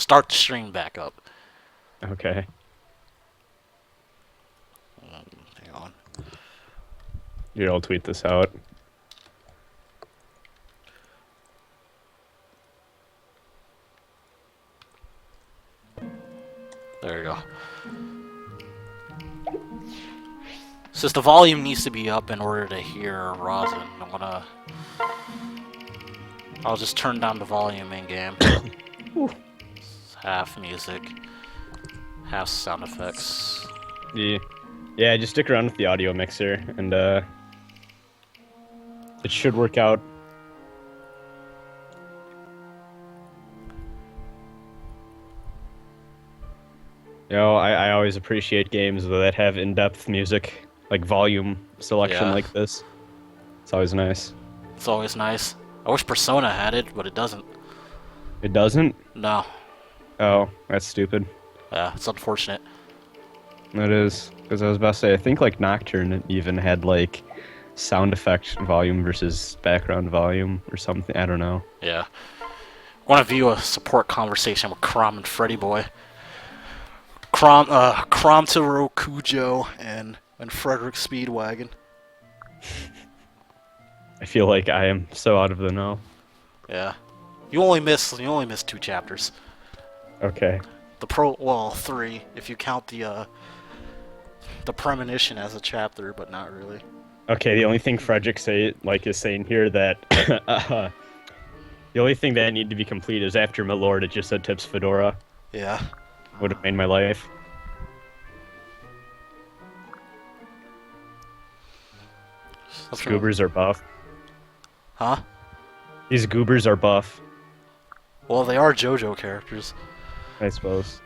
start the stream back up. Okay. Hang on. Here, I'll tweet this out. There you go. Since the volume needs to be up in order to hear Rosin, I'll just turn down the volume in game. Half music, half sound effects. Yeah, just stick around with the audio mixer, and it should work out. You know, I always appreciate games that have in-depth music, like volume selection like this. It's always nice. It's always nice. I wish Persona had it, but it doesn't. It doesn't? No. Oh, that's stupid. Yeah, it's unfortunate. It is, because I was about to say, I think like Nocturne even had like sound effect volume versus background volume or something. I don't know. Yeah. Want to view a support conversation with Crom and Freddy Boy. Crom Taro Kujo and Frederick Speedwagon. I feel like I am so out of the know. Yeah. You only miss 2 chapters. Okay. Well, 3 if you count the premonition as a chapter, but not really. Okay, the only thing Frederick is saying here that the only thing that needed to be complete is after my lord it just said tips Fedora. Yeah. Would have made my life. These goobers are buff. Huh? These goobers are buff. Well, they are JoJo characters. I suppose.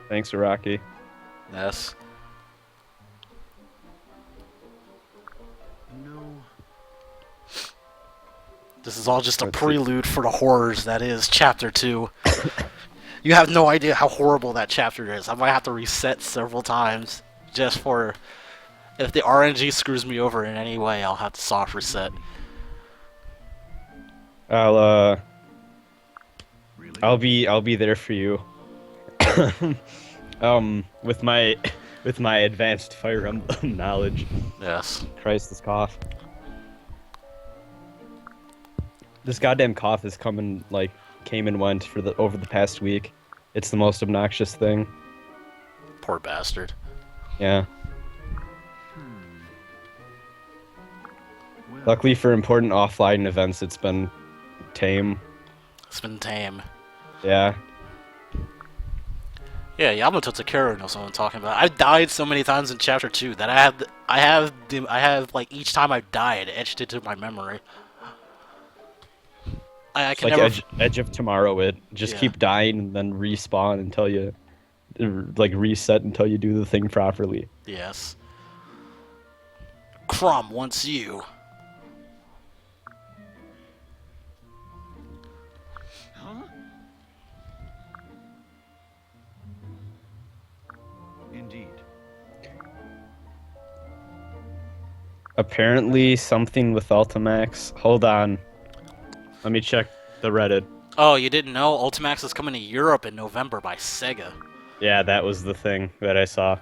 Thanks, Rocky. Yes. No. This is all just a prelude for the horrors that is Chapter 2. You have no idea how horrible that chapter is. I might have to reset several times just for... If the RNG screws me over in any way, I'll have to soft reset. I'll be there for you. With my advanced Fire Emblem knowledge. Yes. Christ, this cough. This goddamn cough has came and went over the past week. It's the most obnoxious thing. Poor bastard. Yeah. Luckily for important offline events, it's been tame. It's been tame. Yeah. Yeah, Yamato Takeru knows what I'm talking about. I've died so many times in Chapter 2 that I have like each time I've died etched into my memory. I can like never... Edge of Tomorrow. Just keep dying and then respawn until you reset until you do the thing properly. Yes. Crom wants you. Huh? Indeed. Apparently something with Ultimax. Hold on. Let me check the Reddit. Oh, you didn't know? Ultimax is coming to Europe in November by Sega. Yeah, that was the thing that I saw.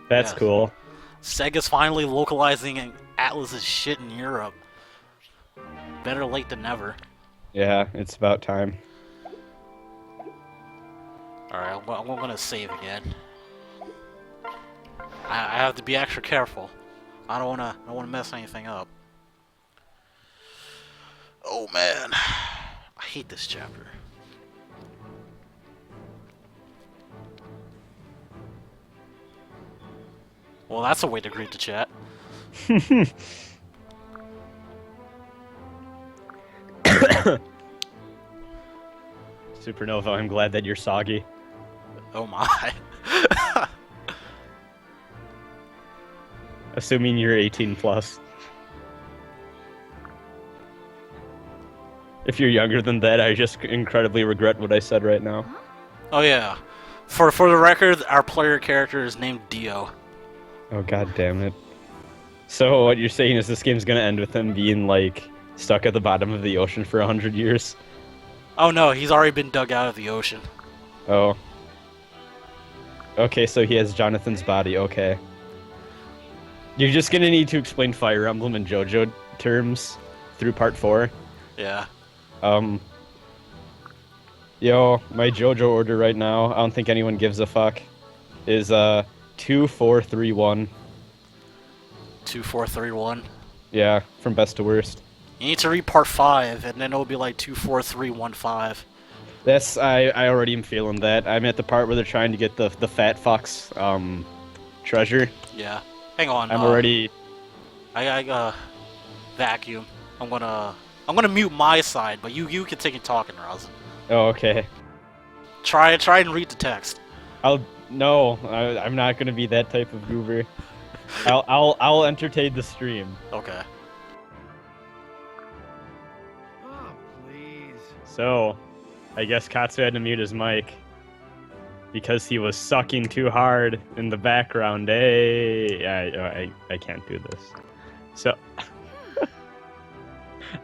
That's cool. Sega's finally localizing Atlus's shit in Europe. Better late than never. Yeah, it's about time. Alright, I'm gonna save again. I have to be extra careful. I don't wanna mess anything up. Oh man, I hate this chapter. Well, that's a way to greet the chat. Supernova, I'm glad that you're soggy. Oh my. Assuming you're 18 plus. If you're younger than that, I just incredibly regret what I said right now. Oh yeah. For the record, our player character is named Dio. Oh god damn it. So what you're saying is this game's gonna end with him being like stuck at the bottom of the ocean for 100 years? Oh no, he's already been dug out of the ocean. Oh. Okay, so he has Jonathan's body. Okay. You're just gonna need to explain Fire Emblem and JoJo terms through part 4. Yeah. Yo, my JoJo order right now, I don't think anyone gives a fuck, is 2, 4, 3, 1. 2, 4, 3, 1. Yeah, from best to worst. You need to read part 5, and then it'll be like 2, 4, 3, 1, 5. That's I already am feeling that. I'm at the part where they're trying to get the fat fox treasure. Yeah. Hang on. I'm already I vacuum. I'm gonna mute my side, but you can take it talking, Roz. Oh, okay. Try and read the text. No, I'm not gonna be that type of goober. I'll entertain the stream. Okay. Oh, please. So, I guess Katsu had to mute his mic because he was sucking too hard in the background. Hey, I can't do this. So,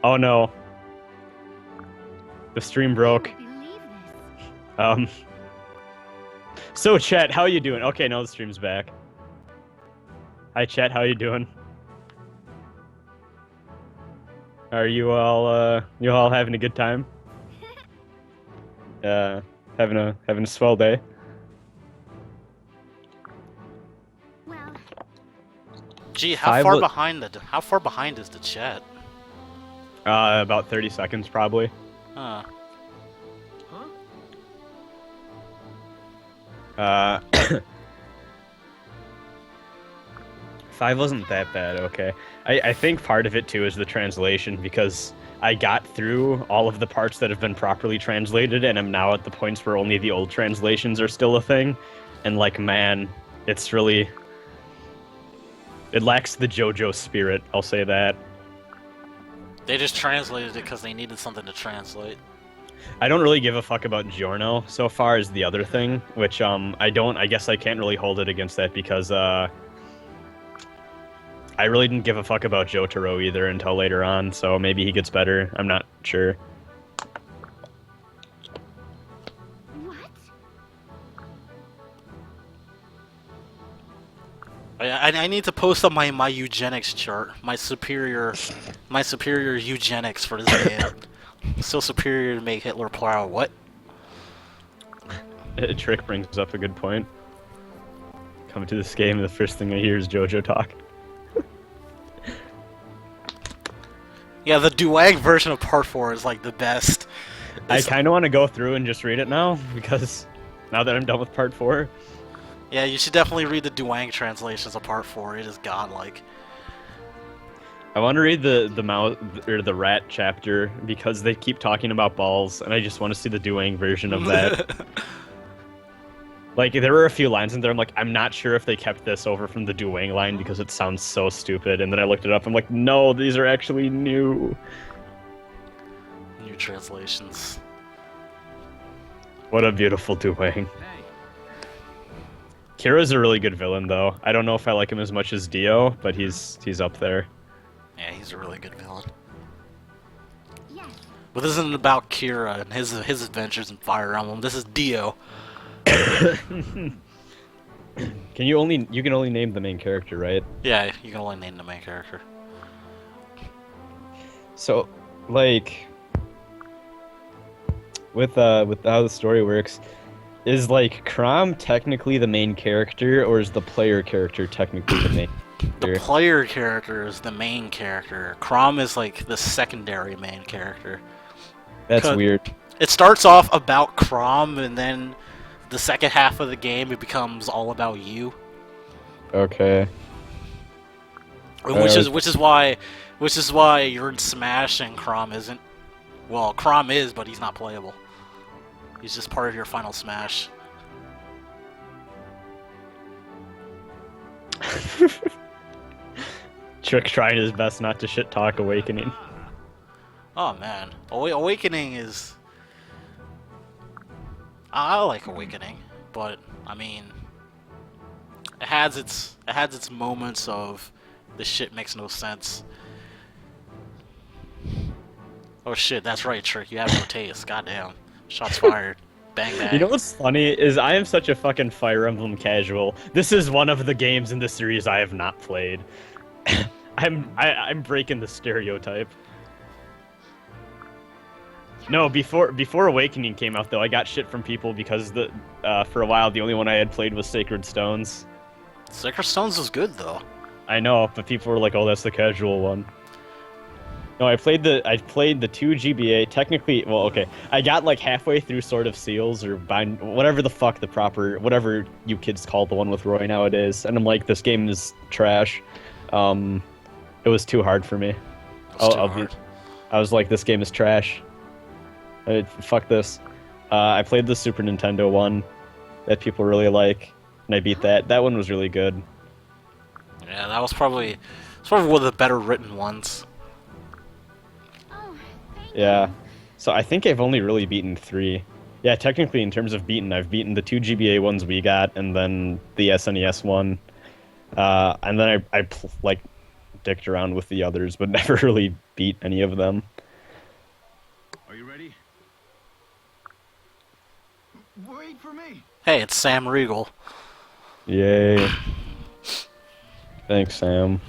oh no, the stream broke. So chat, how you doing? Okay, no, the stream's back. Hi chat, how you doing? Are you all having a good time? Having a swell day. Well, Gee, how far behind is the chat? About 30 seconds probably. Huh. Uh, 5 wasn't that bad, okay. I think part of it too is the translation, because I got through all of the parts that have been properly translated, and I'm now at the points where only the old translations are still a thing. And like, man, it's really... It lacks the JoJo spirit, I'll say that. They just translated it because they needed something to translate. I don't really give a fuck about Giorno so far as the other thing, which I guess I can't really hold it against that because I really didn't give a fuck about Jotaro either until later on, so maybe he gets better. I'm not sure. what? I need to post up my eugenics chart, my superior eugenics for this game. So superior to make Hitler proud. What? Trick brings up a good point. Coming to this game, the first thing I hear is JoJo talk. Yeah, the Duang version of Part 4 is like the best. I kind of want to go through and just read it now, because now that I'm done with Part 4. Yeah, you should definitely read the Duang translations of Part 4. It is godlike. I want to read the mouse or the rat chapter because they keep talking about balls, and I just want to see the Duang version of that. Like, there were a few lines in there, I'm like, I'm not sure if they kept this over from the Duang line because it sounds so stupid, and then I looked it up, I'm like, no, these are actually new. New translations. What a beautiful Duang. Hey, Kira's a really good villain, though. I don't know if I like him as much as Dio, but he's up there. Yeah, he's a really good villain. Yes. But this isn't about Kira and his adventures in Fire Emblem. This is Dio. You can only name the main character, right? Yeah, you can only name the main character. So, like, with how the story works, is like Chrom technically the main character, or is the player character technically the main The character? player character is the main character. Chrom is like the secondary main character. That's Cut. weird. It starts off about Chrom, and then the second half of the game it becomes all about you. Okay. And which is why you're in Smash and Chrom isn't. Well, Chrom is, but he's not playable. He's just part of your final Smash. Trick trying his best not to shit talk Awakening. Oh man, Awakening is. I like Awakening, but I mean, it has its moments of this shit makes no sense. Oh shit, that's right, Trick. You have no taste. Goddamn, shots fired. Bang bang. You know what's funny is I am such a fucking Fire Emblem casual. This is one of the games in the series I have not played. I'm breaking the stereotype. No, before Awakening came out though, I got shit from people because for a while the only one I had played was Sacred Stones. Sacred Stones is good though. I know, but people were like, "Oh, that's the casual one." No, I played the 2 GBA. Technically, well, okay, I got like halfway through Sword of Seals or Bind, whatever the fuck the proper, whatever you kids call the one with Roy nowadays, and I'm like, this game is trash. It was too hard for me. I was like, this game is trash. Fuck this. I played the Super Nintendo one that people really like, and I beat that. That one was really good. Yeah, that was probably one of the better written ones. Oh, thank Yeah. So I think I've only really beaten 3. Yeah, technically in terms of beaten, I've beaten the 2 GBA ones we got, and then the SNES one. And then I like dicked around with the others, but never really beat any of them. Are you ready? Wait for me. Hey, it's Sam Riegel. Yay. Thanks, Sam.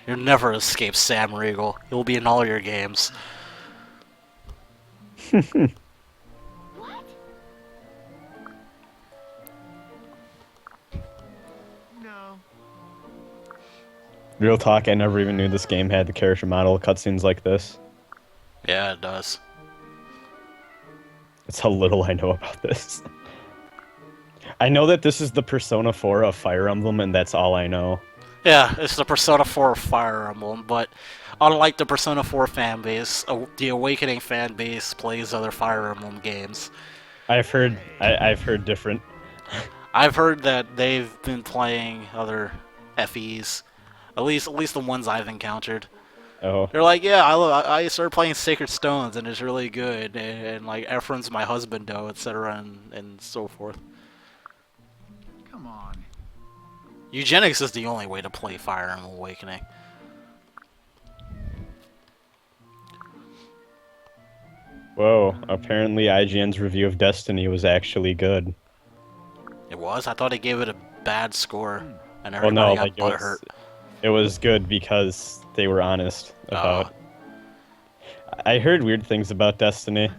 You'll never escape Sam Riegel. He'll be in all your games. What? No. Real talk, I never even knew this game had the character model cutscenes like this. Yeah, it does. That's how little I know about this. I know that this is the Persona 4 of Fire Emblem, and that's all I know. Yeah, it's the Persona 4 Fire Emblem, but unlike the Persona 4 fanbase, the Awakening fanbase plays other Fire Emblem games. I've heard different. I've heard that they've been playing other FEs, at least the ones I've encountered. Oh, They're like, yeah, I started playing Sacred Stones and it's really good, and like Efren's my husband, though, etc., and so forth. Come on. Eugenics is the only way to play Fire Emblem Awakening. whoa! Apparently, IGN's review of Destiny was actually good. It was? I thought it gave it a bad score, and Well, everybody no, got like butthurt. it was good because they were honest about. Oh. I heard weird things about Destiny.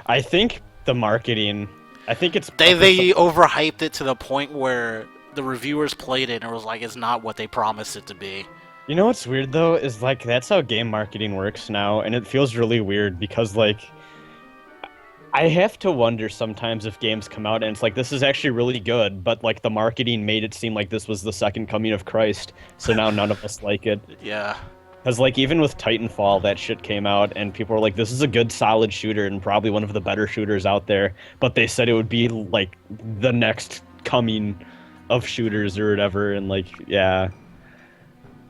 I think the marketing. I think it's They overhyped it to the point where the reviewers played it and it was like, it's not what they promised it to be. You know what's weird though is like that's how game marketing works now, and it feels really weird because like I have to wonder sometimes if games come out and it's like this is actually really good, but like the marketing made it seem like this was the second coming of Christ, so now none of us like it. Yeah. Because like even with Titanfall, that shit came out and people were like, this is a good solid shooter and probably one of the better shooters out there, but they said it would be like the next coming of shooters or whatever, and like yeah.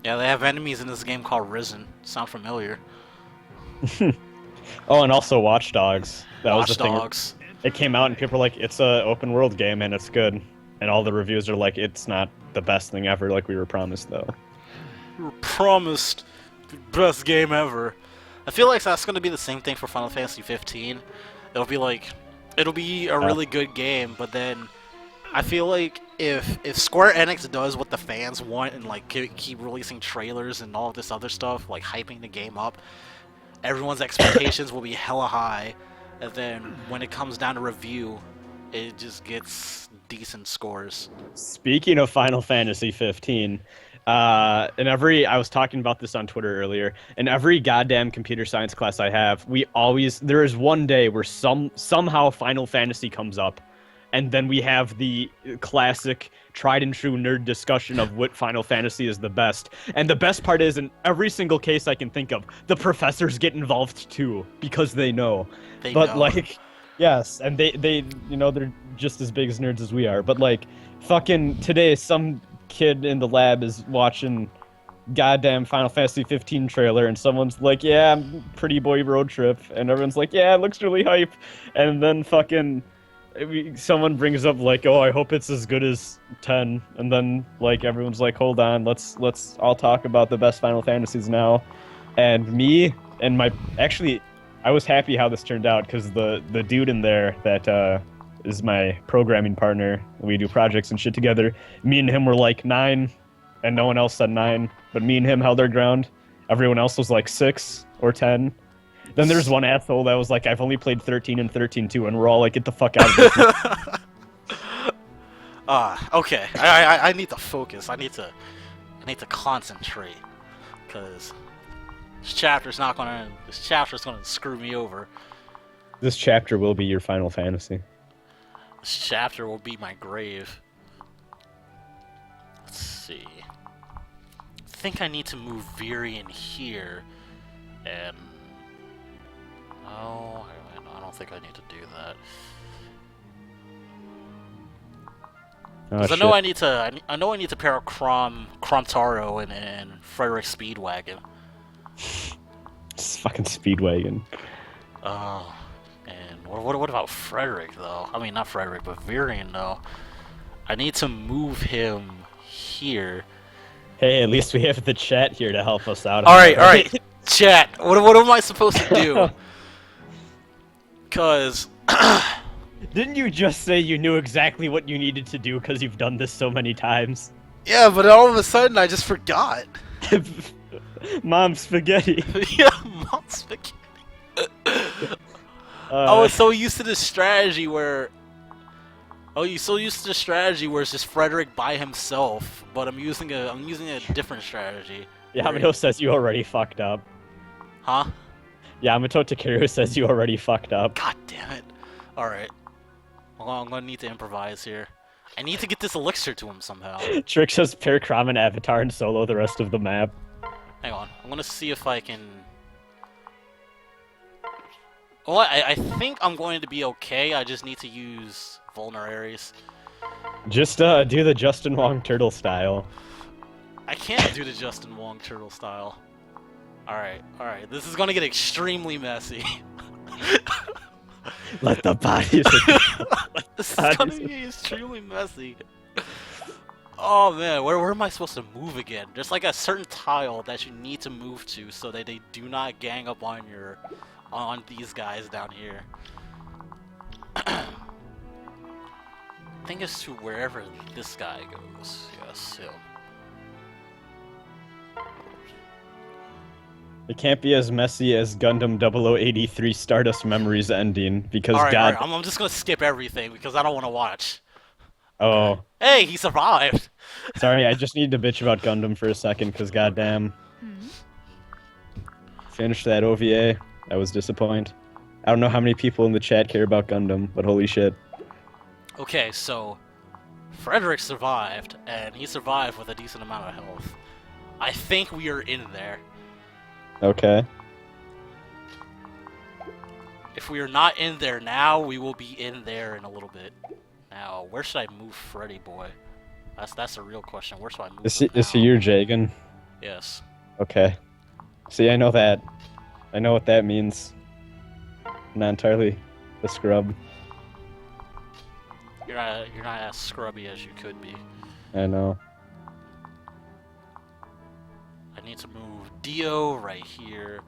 Yeah, they have enemies in this game called Risen. Sound familiar? Oh, and also Watch Dogs. That was Watch the thing. Dogs. It came out and people were like, it's a open world game and it's good. And all the reviews are like, it's not the best thing ever like we were promised though. We were promised the best game ever. I feel like that's going to be the same thing for Final Fantasy 15. It'll be a really good game, but then I feel like if Square Enix does what the fans want and like keep releasing trailers and all of this other stuff, like hyping the game up, everyone's expectations will be hella high, and then when it comes down to review, it just gets decent scores. Speaking of Final Fantasy 15, I was talking about this on Twitter earlier. In every goddamn computer science class I have, there is one day where somehow Final Fantasy comes up, and then we have the classic tried and true nerd discussion of what Final Fantasy is the best. And the best part is, in every single case I can think of, the professors get involved too because they know. They But know. like, yes, and they they're just as big as nerds as we are. But like, fucking today, some kid in the lab is watching goddamn Final Fantasy 15 trailer, and someone's like, "Yeah, Pretty Boy Road Trip," and everyone's like, "Yeah, it looks really hype," and then fucking someone brings up like, "Oh, I hope it's as good as 10," and then like everyone's like, "Hold on, let's all talk about the best Final Fantasies now," and me and I was happy how this turned out because the dude in there that is my programming partner. We do projects and shit together. Me and him were like 9, and no one else said 9. But me and him held our ground. Everyone else was like 6 or 10. Then there's one asshole that was like, I've only played 13 and 13 too, and we're all like, get the fuck out of here. Okay. I need to focus. I need to concentrate, because this chapter's gonna screw me over. This chapter will be your Final Fantasy. This chapter will be my grave. Let's see. I think I need to move Virion here, and no, I don't think I need to do that. Oh, Because I know I need to pair up Kromtaro and Frederick Speedwagon. It's fucking Speedwagon. Oh, and what about Frederick though? I mean, not Frederick, but Virion though. I need to move him here. Hey, at least we have the chat here to help us out. All right, chat. What am I supposed to do? Cause Didn't you just say you knew exactly what you needed to do because you've done this so many times? yeah, but all of a sudden I just forgot. Mom spaghetti. Yeah, Mom spaghetti. I was so used to this strategy where. Oh, you're so used to the strategy where it's just Frederick by himself, but I'm using a different strategy. Yamato says you already fucked up. Huh? Yamato Takeru says you already fucked up. God damn it! All right, well, I'm gonna need to improvise here. I need to get this elixir to him somehow. Trick says pair Crom and Avatar and solo the rest of the map. Hang on, I'm gonna see if I can. Well, I think I'm going to be okay. I just need to use Vulneraries. Just do the Justin Wong turtle style. I can't do the Justin Wong turtle style. Alright. This is gonna get extremely messy. Let the bodies. This is gonna be extremely messy. Oh man, where am I supposed to move again? There's like a certain tile that you need to move to so that they do not gang up on these guys down here. I think it's to wherever this guy goes. Yes, him. It can't be as messy as Gundam 0083 Stardust Memories ending because Alright, God. I'm just gonna skip everything because I don't want to watch. Oh, Hey, he survived! sorry. I just need to bitch about Gundam for a second because goddamn. Finished that OVA. I was disappointed. I don't know how many people in the chat care about Gundam, but holy shit. Okay, so Frederick survived, and he survived with a decent amount of health. I think we are in there. Okay. If we are not in there now, we will be in there in a little bit. Now, where should I move Freddy boy? That's a real question. Where should I move him Is he now? your Jagan? Yes. Okay. See, I know that. I know what that means. Not entirely the scrub. You're not as scrubby as you could be. I know. I need to move Dio right here.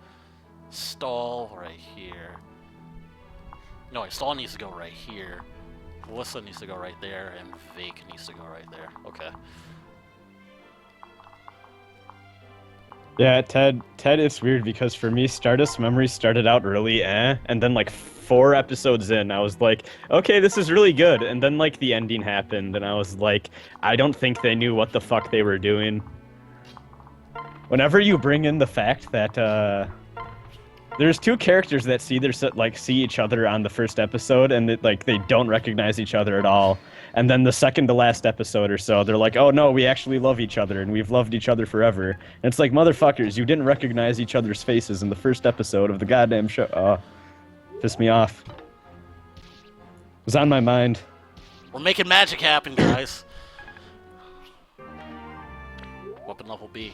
Stall right here. No, wait, Stall needs to go right here. Melissa needs to go right there, and Vake needs to go right there. Okay. Yeah, Ted is weird because for me, Stardust Memories started out really and then like 4 episodes in, I was like, okay, this is really good, and then like the ending happened, and I was like, I don't think they knew what the fuck they were doing. Whenever you bring in the fact that there's 2 characters that see each other on the first episode, and they don't recognize each other at all. And then the second to last episode or so, they're like, oh no, we actually love each other, and we've loved each other forever. And it's like, motherfuckers, you didn't recognize each other's faces in the first episode of the goddamn show. Pissed me off. It was on my mind. We're making magic happen, guys. Weapon level B.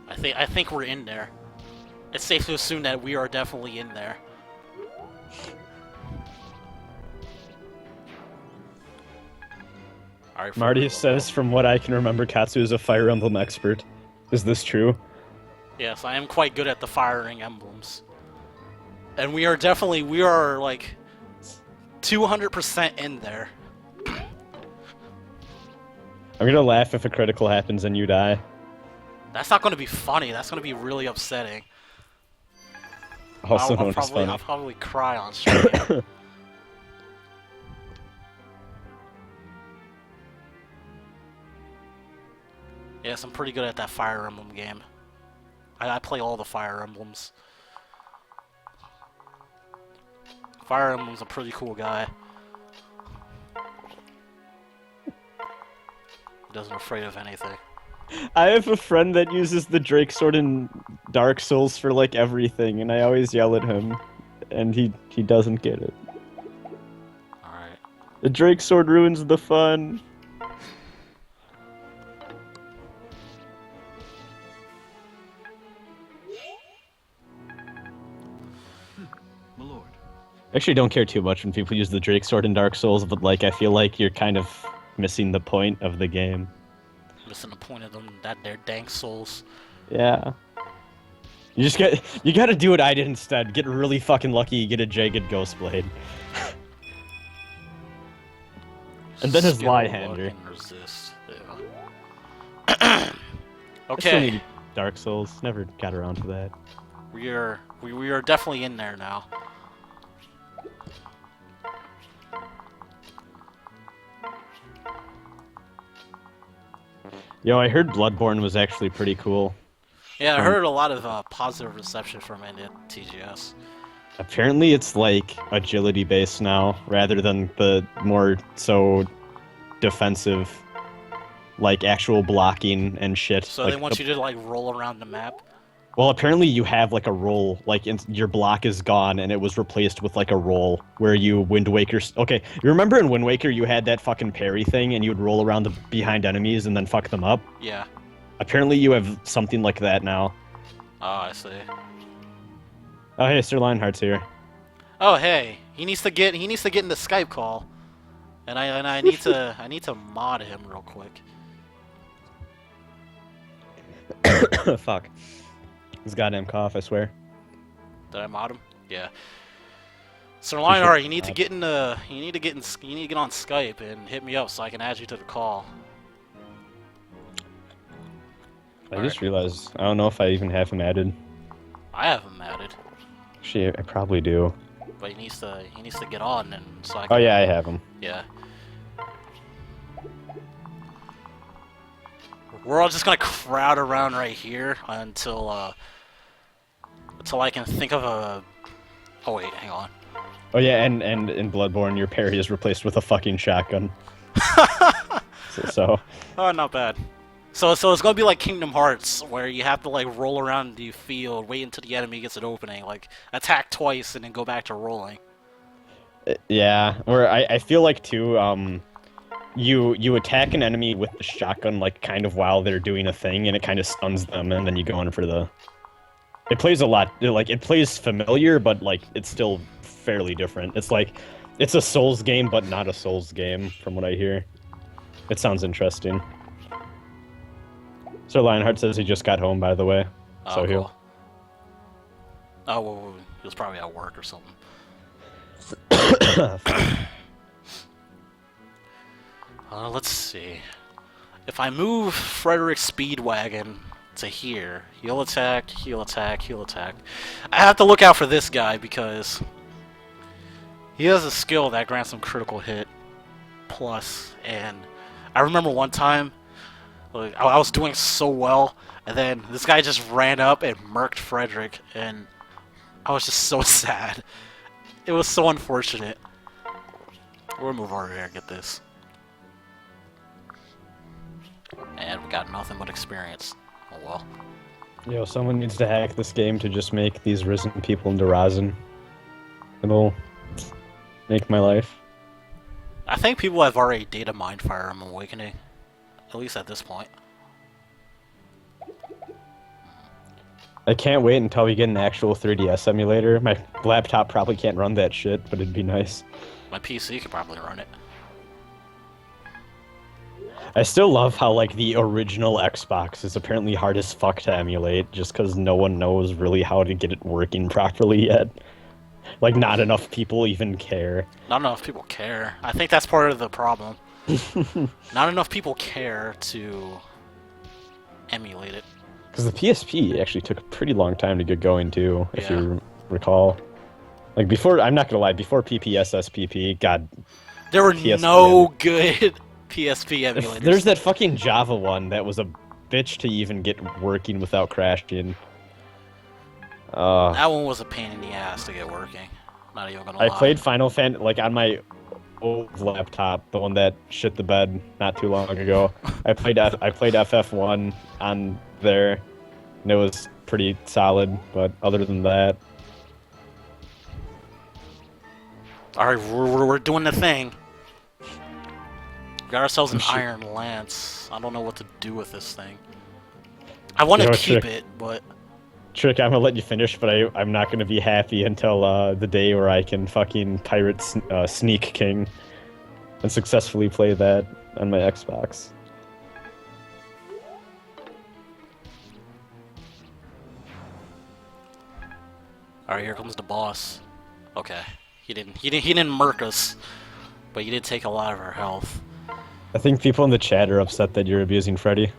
I think we're in there. It's safe to assume that we are definitely in there. All right, Marty says, from what I can remember, Katsu is a Fire Emblem expert. Is this true? Yes, I am quite good at the firing emblems. And we are like 200% in there. I'm gonna laugh if a critical happens and you die. That's not going to be funny. That's going to be really upsetting. Also known as funny. I'll probably cry on stream. Yes, I'm pretty good at that Fire Emblem game. I play all the Fire Emblems. Fire Emblem's a pretty cool guy. He doesn't afraid of anything. I have a friend that uses the Drake Sword in Dark Souls for like everything, and I always yell at him, and he doesn't get it. Alright. The Drake Sword ruins the fun. My lord. Actually, don't care too much when people use the Drake Sword in Dark Souls, but like I feel like you're kind of missing the point of the game. Missing the point of them, that they're dank souls. Yeah. You gotta do what I did instead. Get really fucking lucky, get a Jagged Ghost Blade. And then his Skill, Lyhander. luck, and resist. Yeah. I still Okay, need Dark Souls. Never got around to that. we are definitely in there now. Yo, I heard Bloodborne was actually pretty cool. Yeah, I heard a lot of positive reception from it at TGS. Apparently it's like agility based now, rather than the more so defensive, like actual blocking and shit. So like they want you to like roll around the map. Well, apparently you have like a roll, like your block is gone and it was replaced with like a roll where you Wind Waker. Okay, you remember in Wind Waker you had that fucking parry thing and you would roll around behind enemies and then fuck them up? Yeah. Apparently you have something like that now. Oh, I see. Oh hey, Sir Lionheart's here. Oh, hey, he needs to get in the Skype call, and I need to mod him real quick. Fuck. This goddamn cough, I swear. Did I mod him? Yeah. Sir Lionheart, you need to get on Skype and hit me up so I can add you to the call. I just realized, I don't know if I even have him added. I have him added, Actually, I probably do. but he needs to get on, and so I can. Oh yeah, I have him. Yeah. We're all just gonna crowd around right here until I can think of a. Oh wait, hang on. Oh yeah, and in Bloodborne, your parry is replaced with a fucking shotgun. so Oh, not bad. So it's gonna be like Kingdom Hearts, where you have to like roll around the field, wait until the enemy gets an opening, like attack twice and then go back to rolling. yeah, or I feel like too, you attack an enemy with the shotgun like kind of while they're doing a thing, and it kind of stuns them, and then you go in for the. It plays a lot, like it plays familiar, but like it's still fairly different. It's like it's a Souls game, but not a Souls game, from what I hear. It sounds interesting. Sir Lionheart says he just got home, by the way. Oh, So cool. he'll. Oh, well, he was probably at work or something. Let's see. If I move Frederick Speedwagon to here, he'll attack, he'll attack, he'll attack. I have to look out for this guy because he has a skill that grants him critical hit plus, and I remember one time, like, I was doing so well, and then this guy just ran up and murked Frederick, and I was just so sad. It was so unfortunate. We'll move over here and get this. And we got nothing but experience. Oh well. Yo, someone needs to hack this game to just make these risen people into Rasen. It'll make my life. I think people have already data mined Fire Emblem Awakening. At least at this point. I can't wait until we get an actual 3DS emulator. My laptop probably can't run that shit, but it'd be nice. My PC could probably run it. I still love how, like, the original Xbox is apparently hard as fuck to emulate, just because no one knows really how to get it working properly yet. Like, not enough people even care. Not enough people care. I think that's part of the problem. Not enough people care to emulate it. Because the PSP actually took a pretty long time to get going, too, if Yeah. you recall. Like, before, I'm not gonna lie, before PPSSPP, God, There were PSP no good PSP emulators. there's that fucking Java one that was a bitch to even get working without crashing. That one was a pain in the ass to get working. Not even gonna lie. I played Final Fantasy, like, on my old laptop, the one that shit the bed not too long ago. I played FF1 on there, and it was pretty solid, but other than that... Alright, we're doing the thing. Got ourselves an Shit. Iron Lance. I don't know what to do with this thing. I want to Yo, keep Trick. it, but Trick, I'm gonna let you finish, but I'm not gonna be happy until the day where I can fucking pirate Sneak King and successfully play that on my Xbox. alright, here comes the boss. Okay, he didn't murk us, but he did take a lot of our health. I think people in the chat are upset that you're abusing Freddy.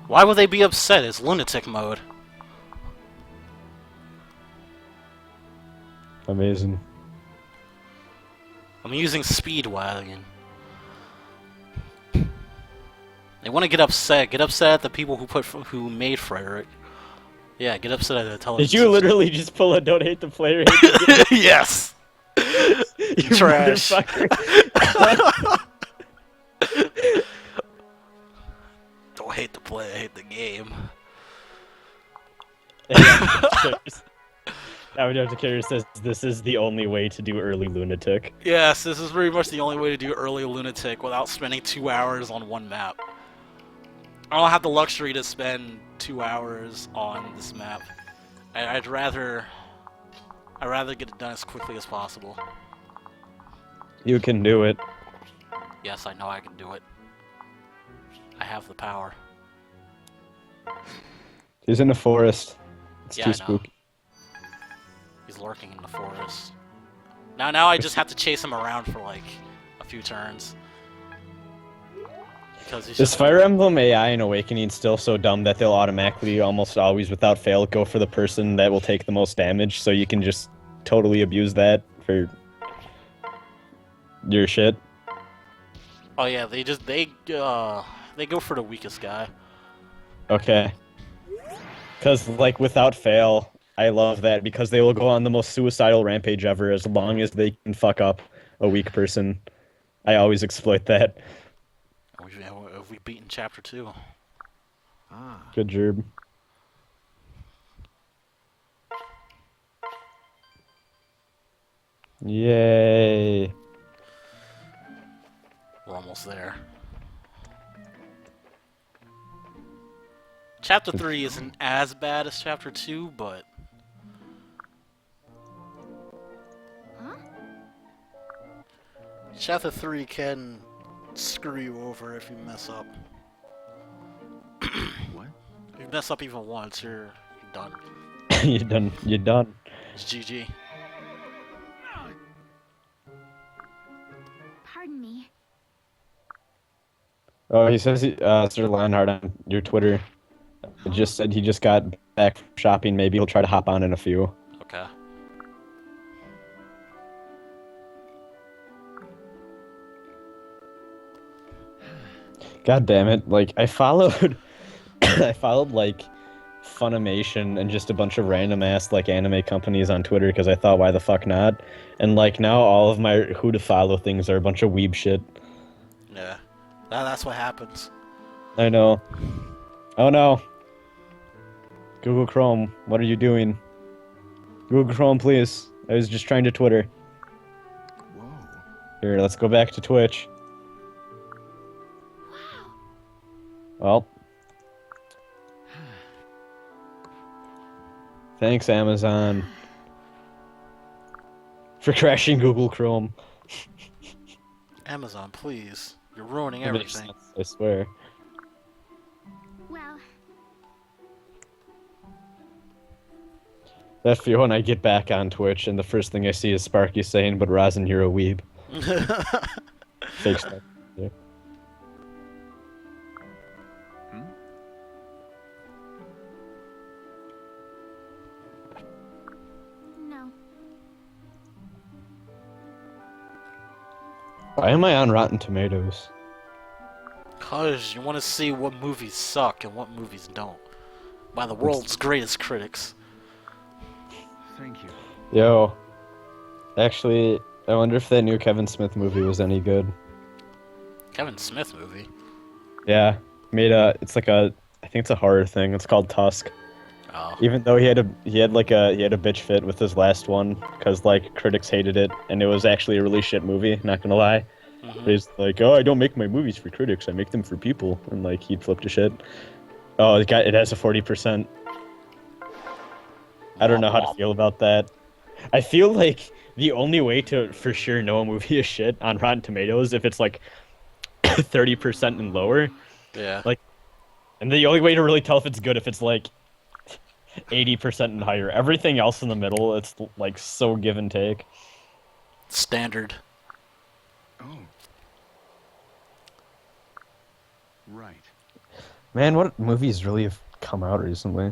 Why would they be upset? It's lunatic mode. Amazing. I'm using Speedwagon. They want to get upset. Get upset at the people who made Frederick. Yeah, get upset at the television. Did you literally just pull a don't hate the player? Hate the game? Yes. You Trash. motherfucker. Don't hate the play, I hate the game. After Carrier says this is the only way to do early lunatic. Yes, this is very much the only way to do early lunatic without spending 2 hours on one map. I don't have the luxury to spend 2 hours on this map. I'd rather get it done as quickly as possible. You can do it. Yes, I know I can do it. I have the power. He's in the forest. It's Yeah, too I know. spooky. He's lurking in the forest. Now I just have to chase him around for like a few turns. Because he's Is just Fire Emblem AI in Awakening still so dumb that they'll automatically, almost always without fail, go for the person that will take the most damage, so you can just totally abuse that for your shit? Oh yeah, they go for the weakest guy. Okay. Because, like, without fail, I love that, because they will go on the most suicidal rampage ever as long as they can fuck up a weak person. I always exploit that. We've beaten chapter 2. Ah, Good job. Yay. We're almost there. Chapter 3 isn't as bad as chapter 2, but Huh? chapter 3 can screw you over if you mess up. what? If you mess up even once, you're done. You're done. You're done. It's GG. Pardon me. Oh, he says, Sir Lionheart on your Twitter, just said he just got back from shopping. Maybe he'll try to hop on in a few. Okay. God damn it! Like I followed, I followed like Funimation and just a bunch of random ass like anime companies on Twitter because I thought, why the fuck not? And like now all of my who to follow things are a bunch of weeb shit. Yeah. That's what happens. I know. Oh no. Google Chrome, what are you doing? Google Chrome, please. I was just trying to Twitter. Whoa. Here, let's go back to Twitch. Well. Thanks, Amazon. For crashing Google Chrome. Amazon, please. You're ruining That makes everything. sense, I swear. Well, That feel when I get back on Twitch and the first thing I see is Sparky saying, "But Rosin, you're a weeb." Fake stuff. Yeah. Hmm? No. Why am I on Rotten Tomatoes? Cause you want to see what movies suck and what movies don't. By the world's greatest critics. Thank you. Yo, actually, I wonder if that new Kevin Smith movie was any good. Kevin Smith movie. Yeah, it's like I think it's a horror thing. It's called Tusk. Oh. Even though he had a bitch fit with his last one, because like critics hated it, and it was actually a really shit movie. Not gonna lie. Mhm. But he's like, oh, I don't make my movies for critics. I make them for people, and like he flipped a shit. Oh, it has a 40%. I don't know how to feel about that. I feel like the only way to for sure know a movie is shit on Rotten Tomatoes if it's like 30% and lower. Yeah. Like, and the only way to really tell if it's good if it's like 80% and higher. Everything else in the middle, it's like so give and take. Standard. Oh. Right. Man, what movies really have come out recently?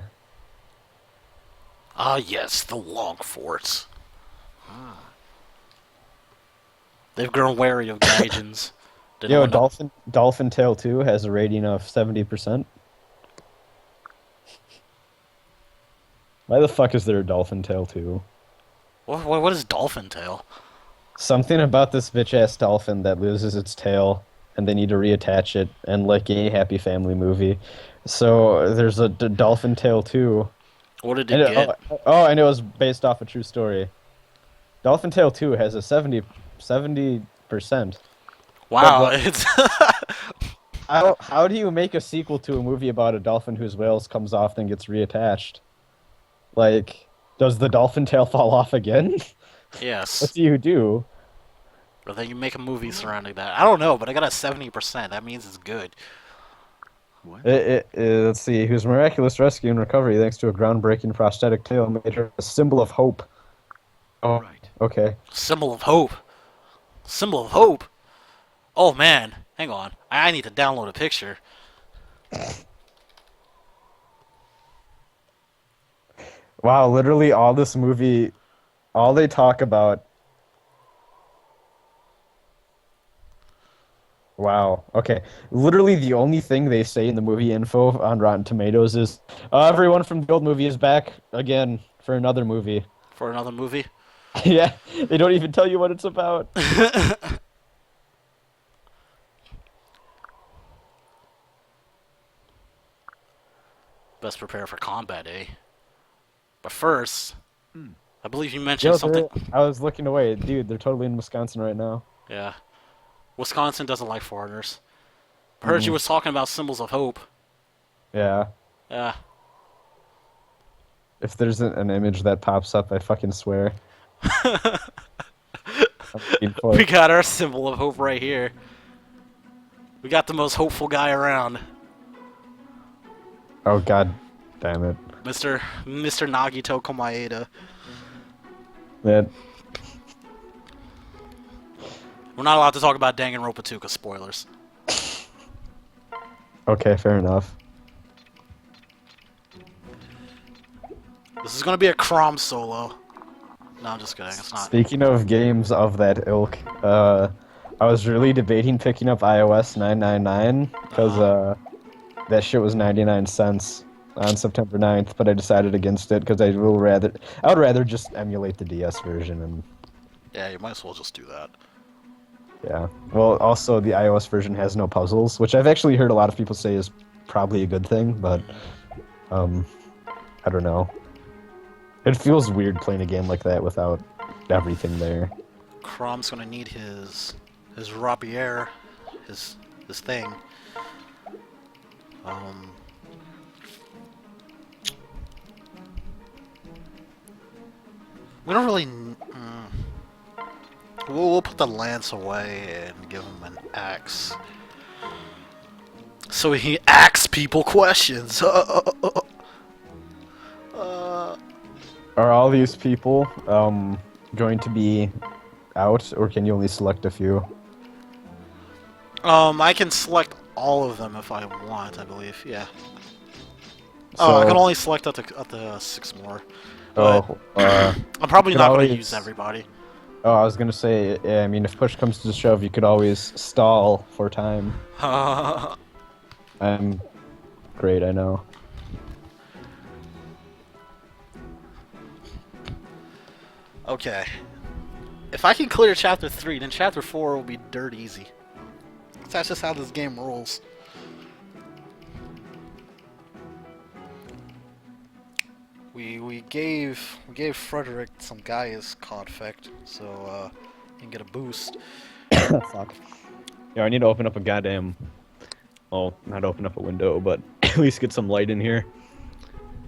Ah, yes, the Long Forts. Ah. They've grown wary of Gaijins. Didn't Yo, want Dolphin Tale 2 has a rating of 70%. Why the fuck is there a Dolphin Tale 2? What is Dolphin Tail? Something about this bitch-ass dolphin that loses its tail, and they need to reattach it, and like a Happy Family movie. So there's a Dolphin Tale 2. What did And it get? and it was based off a true story. Dolphin Tale 2 has a 70%. Wow, but- it's How do you make a sequel to a movie about a dolphin whose whales comes off then gets reattached? Like, does the dolphin tail fall off again? What yes. do you do? Or then you make a movie surrounding that. I don't know, but I got a 70%. That means it's good. What? Let's see. Whose miraculous rescue and recovery thanks to a groundbreaking prosthetic tail made her a symbol of hope. Oh, Right. okay. Symbol of hope. Symbol of hope. Oh man, hang on. I need to download a picture. Wow, literally all this movie, all they talk about. Wow. Okay. Literally, the only thing they say in the movie info on Rotten Tomatoes is, everyone from the old movie is back again for another movie." For another movie. Yeah, they don't even tell you what it's about. Best prepare for combat, eh? But first, Hmm. I believe you mentioned Yo, something. I was looking away, dude. They're totally in Wisconsin right now. Yeah. Wisconsin doesn't like foreigners. I heard you was talking about symbols of hope. Yeah. Yeah. If there's an image that pops up, I fucking swear. I'm looking for We it. got our symbol of hope right here. We got the most hopeful guy around. Oh god, damn it. Mr. Nagito Komaeda. Man. We're not allowed to talk about Danganronpa 2 because spoilers. Okay, fair enough. This is gonna be a Crom solo. No, I'm just kidding. It's not. Speaking of games of that ilk, I was really debating picking up iOS 999 because that shit was 99 cents on September 9th, but I decided against it because I would rather just emulate the DS version and Yeah, you might as well just do that. yeah. Well, also the iOS version has no puzzles, which I've actually heard a lot of people say is probably a good thing, but I don't know. It feels weird playing a game like that without everything there. Crom's gonna need his rapier, his thing. We don't really. We'll put the lance away and give him an axe. So he asks people questions. Are all these people going to be out, or can you only select a few? I can select all of them if I want, I believe. Yeah. Oh, I can only select up to 6 more. But Oh, I'm probably you not can going to always- use everybody. oh, I was gonna say, I mean, if push comes to shove, you could always stall for time. I'm great, I know. Okay. If I can clear Chapter 3, then Chapter 4 will be dirt easy. That's just how this game rolls. We gave Frederick some Gaia's Confect, so he can get a boost. Fuck. Yeah, I need to open up a goddamn... Well, not open up a window, but at least get some light in here.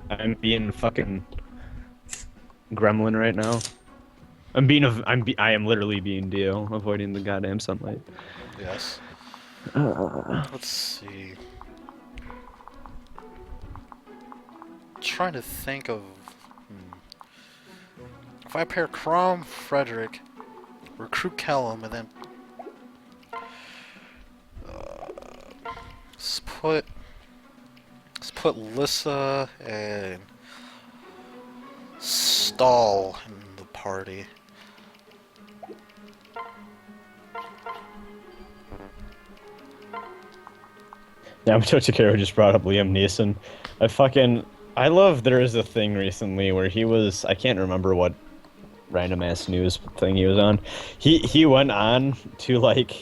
I'm being fucking gremlin right now. I am literally being Dio, avoiding the goddamn sunlight. Yes. Let's see. Trying to think of. If I pair Crom, Frederick, recruit Kellum, and then let's put Lissa and Stall in the party. Yeah, Tochikaro just brought up Liam Neeson. I love there is a thing recently where he was, I can't remember what random ass news thing he was on. He went on to like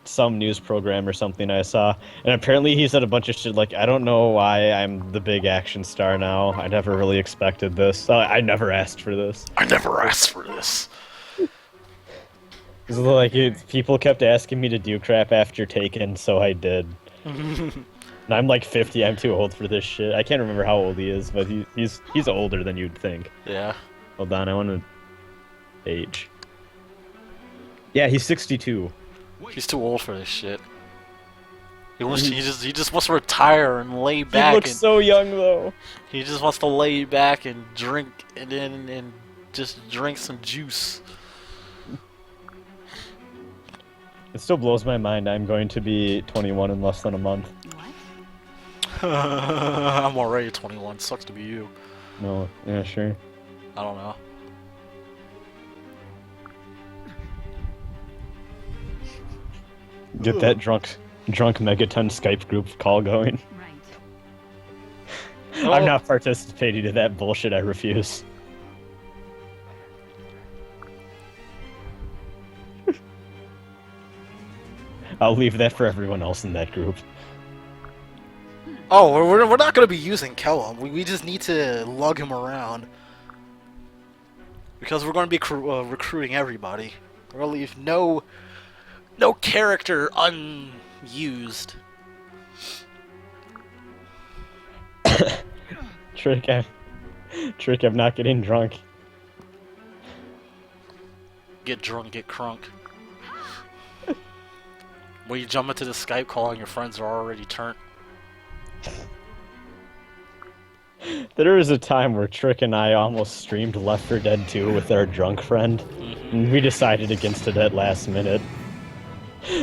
some news program or something I saw, and apparently he said a bunch of shit like, I don't know why I'm the big action star now. I never really expected this. I never asked for this. I never asked for this. It's like people kept asking me to do crap after Taken, so I did. And I'm like 50. I'm too old for this shit. I can't remember how old he is, but he's older than you'd think. Yeah. Hold on, I want to age. Yeah, he's 62. He's too old for this shit. He just wants to retire and lay back. He looks and so young though. he just wants to lay back and drink and just drink some juice. It still blows my mind. I'm going to be 21 in less than a month. What? I'm already 21. Sucks to be you. No, yeah, sure. I don't know. Get that drunk Megaton Skype group call going. Right. Oh. I'm not participating in that bullshit. I refuse. I'll leave that for everyone else in that group. Oh, we're not gonna be using Kellum. We just need to lug him around because we're gonna be recruiting everybody. We're gonna leave no character unused. Trick, I'm not getting drunk. Get drunk, get crunk. When you jump into the Skype call and your friends are already turned. There was a time where Trick and I almost streamed Left 4 Dead 2 with our drunk friend, and we decided against it at last minute.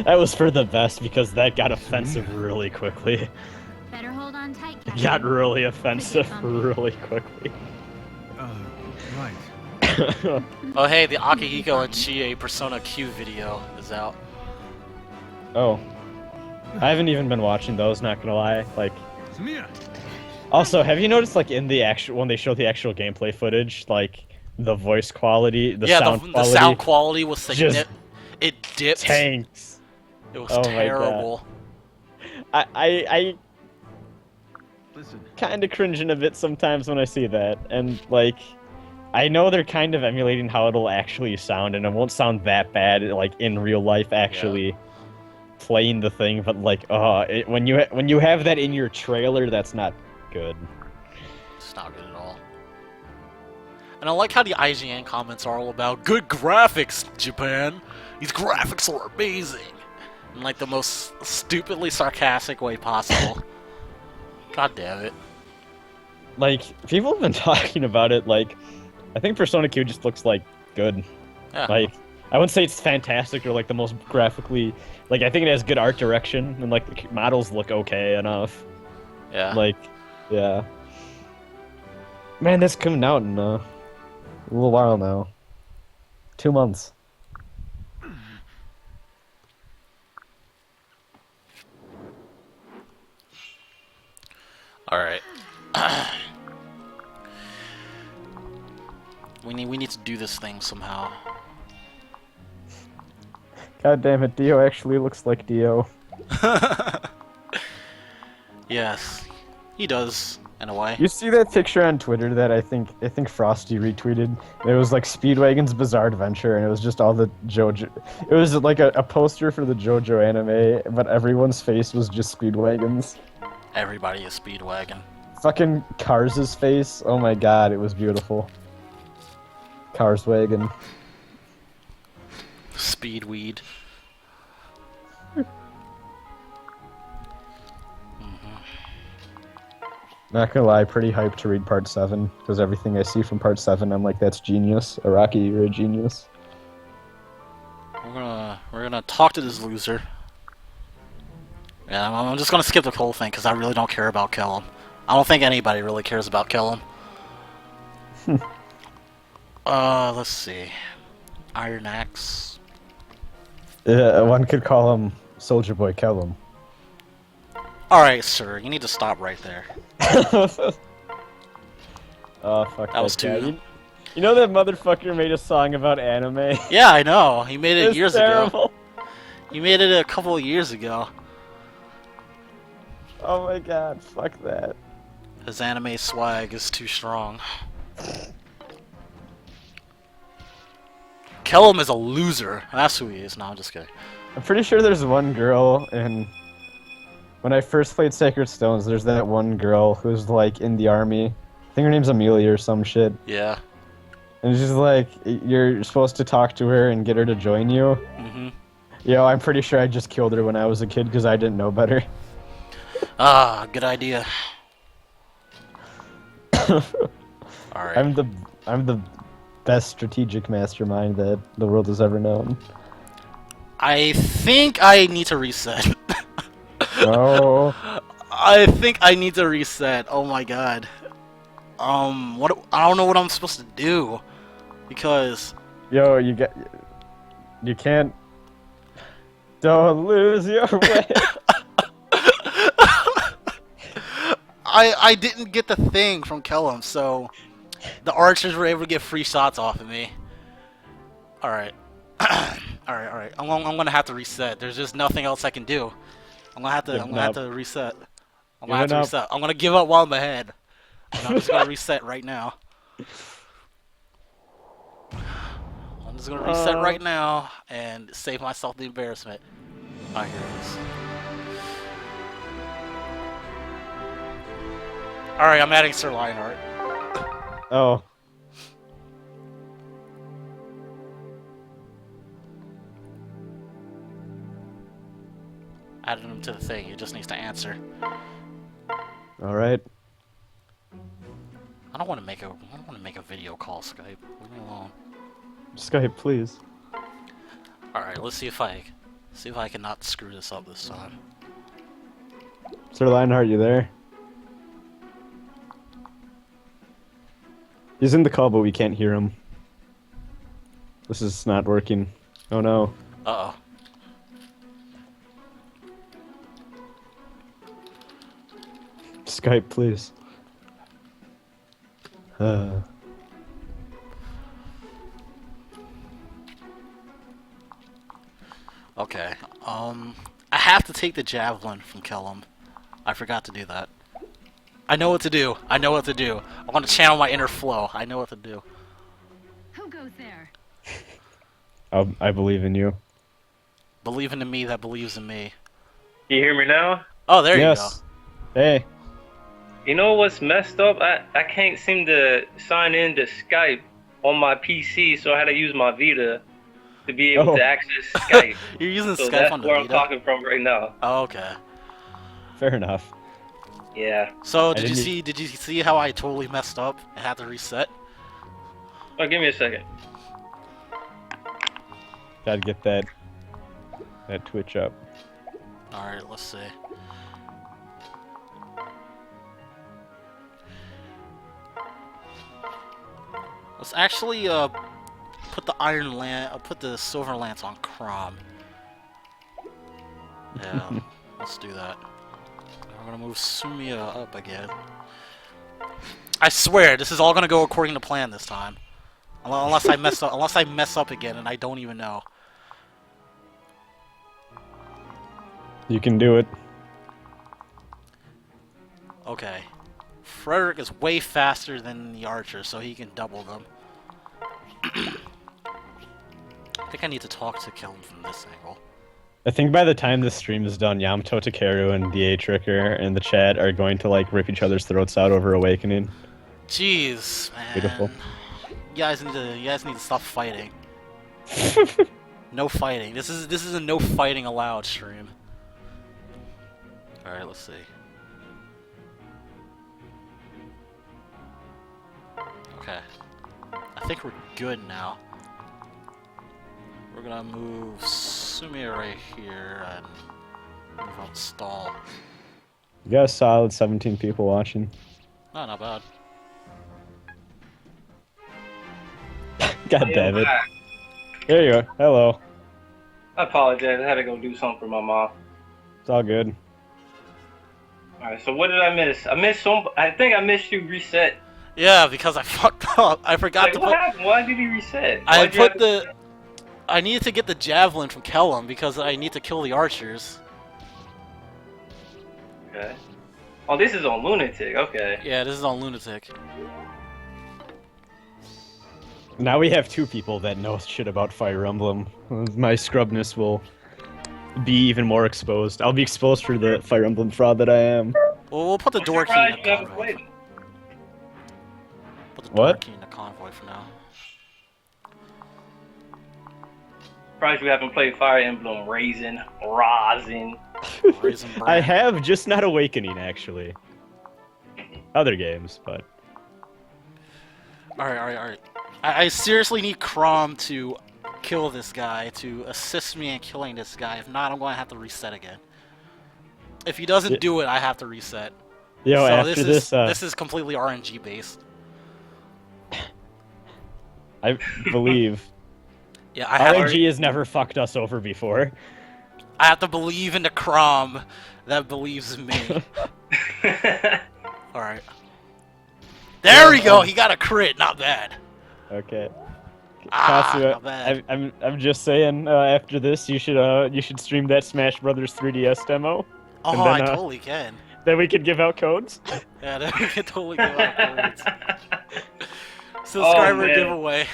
That was for the best because that got offensive really quickly. Better hold on tight, It Captain. got really offensive really quickly. Right. Oh hey, the Akihiko and Chie Persona Q video is out. Oh. I haven't even been watching those, not gonna lie. Like, Samia! also, have you noticed, like, in the actual, when they show the actual gameplay footage, like, the voice quality, the sound the quality, sound quality was just it dipped. tanks. It was Oh my God. terrible. I Listen, kind of cringing a bit sometimes when I see that, and, like, I know they're kind of emulating how it'll actually sound, and it won't sound that bad, like, in real life, actually playing the thing, but, like, when you have that in your trailer, that's not good. It's not good at all. And I like how the IGN comments are all about good graphics, Japan. These graphics are amazing. In like the most stupidly sarcastic way possible. God damn it. Like, people have been talking about it, like, I think Persona Q just looks like good. Yeah. Like, I wouldn't say it's fantastic or like the most graphically. Like, I think it has good art direction and like the models look okay enough. Yeah. Like, yeah. Man, that's coming out in a little while now. 2 months. All right. we need to do this thing somehow. God damn it, Dio actually looks like Dio. Yes, he does in a way. You see that picture on Twitter that I think Frosty retweeted? It was like Speedwagon's Bizarre Adventure, and it was just all the JoJo. It was like a poster for the JoJo anime, but everyone's face was just Speedwagon's. Everybody is Speedwagon. Fucking Cars' face. Oh my god, it was beautiful. Cars wagon. Speedweed. Not gonna lie, pretty hyped to read part 7, because everything I see from part 7, I'm like, that's genius. Araki, you're a genius. We're gonna talk to this loser. Yeah, I'm just gonna skip the whole thing because I really don't care about Kellum. I don't think anybody really cares about Kellum. Let's see. Iron Axe. Yeah, one could call him Soldier Boy Kellum. Alright, sir, you need to stop right there. Oh, fuck That was guy. too- You know that motherfucker made a song about anime? Yeah, I know. He made it It's years ago. terrible. He made it a couple of years ago. Oh my god, fuck that. His anime swag is too strong. Kellum is a loser. That's who he is. No, I'm just kidding. I'm pretty sure there's one girl in... When I first played Sacred Stones, there's that one girl who's like in the army. I think her name's Amelia or some shit. Yeah. And she's like, you're supposed to talk to her and get her to join you. Mm-hmm. Yo, I'm pretty sure I just killed her when I was a kid because I didn't know better. Ah, good idea. Alright. I'm the best strategic mastermind that the world has ever known. I think I need to reset. No. I think I need to reset. Oh my god. What? I don't know what I'm supposed to do because Yo, you can't. Don't lose your way. I didn't get the thing from Kellum, so the archers were able to get free shots off of me. All right, all right. I'm gonna have to reset. There's just nothing else I can do. I'm gonna have to reset. I'm gonna have to reset. I'm gonna give up while I'm ahead. And I'm just gonna reset right now. I'm just gonna reset right now and save myself the embarrassment. Alright, here it is. Alright, I'm adding Sir Lionheart. Oh. Added him to the thing. He just needs to answer. All right. I don't want to make a video call, Skype. Leave me alone. Skype, please. All right, let's see if I cannot screw this up this time. Sir Lionheart, you there? He's in the call, but we can't hear him. This is not working. Oh no. Uh oh. Skype, please. Okay. I have to take the javelin from Kellum. I forgot to do that. I know what to do. I know what to do. I want to channel my inner flow. I know what to do. Who goes there? I believe in you. Believe in me that believes in me. You hear me now? Oh, there you go. Yes. Hey. You know what's messed up? I can't seem to sign in to Skype on my PC, so I had to use my Vita to be able to access Skype. You're using So Skype that's on the where I'm Vita? talking from right now. Oh, okay. Fair enough. Yeah. So I did you see how I totally messed up and had to reset? Oh, give me a second. Gotta get that Twitch up. Alright, let's see. Let's actually put the put the silver lance on Crom. Yeah, let's do that. We're gonna move Sumia up again. I swear, this is all gonna go according to plan this time. Unless I mess up, unless I mess up again and I don't even know. You can do it. Okay. Frederick is way faster than the archer, so he can double them. I think I need to talk to kill him from this angle. I think by the time this stream is done, Yamato Takeru and the A-Tricker in the chat are going to like rip each other's throats out over Awakening. Jeez, man. Beautiful. You guys need to stop fighting. No fighting. This is a no fighting allowed stream. All right, let's see. Okay. I think we're good now. We're gonna move Sumia right here and move on stall. You got a solid 17 people watching. Oh, not bad. God damn it. There you are. Hello. I apologize. I had to go do something for my mom. It's all good. Alright, so what did I miss? I think I missed you reset. Yeah, because I fucked up. I forgot to What put. happened? Why did he reset? I Why'd you have put to- the. I needed to get the javelin from Kellum because I need to kill the archers. Okay. Oh, this is on Lunatic. Okay. Yeah, this is on Lunatic. Now we have two people that know shit about Fire Emblem. My scrubness will be even more exposed. I'll be exposed for the Fire Emblem fraud that I am. Well, we'll put the I'm door key surprised in you the haven't convoy. played it. Put the door What? key in the convoy for now. Surprised you haven't played Fire Emblem Raisin. Raisin I Bran. have, just not Awakening, actually. Other games, but... Alright. I seriously need Crom to kill this guy, to assist me in killing this guy. If not, I'm going to have to reset again. If he doesn't Yeah. do it, I have to reset. Yo, So after this is completely RNG based. I believe... Yeah, I RNG has never fucked us over before. have to believe in the Crom that believes in me. Alright. There we go! He got a crit, not bad. Okay. Ah, Katsu, not bad. I'm just saying, after this, you should stream that Smash Brothers 3DS demo. Oh, and then, I totally can. Then we could give out codes. Yeah, then we can totally give out codes. Subscriber man. giveaway.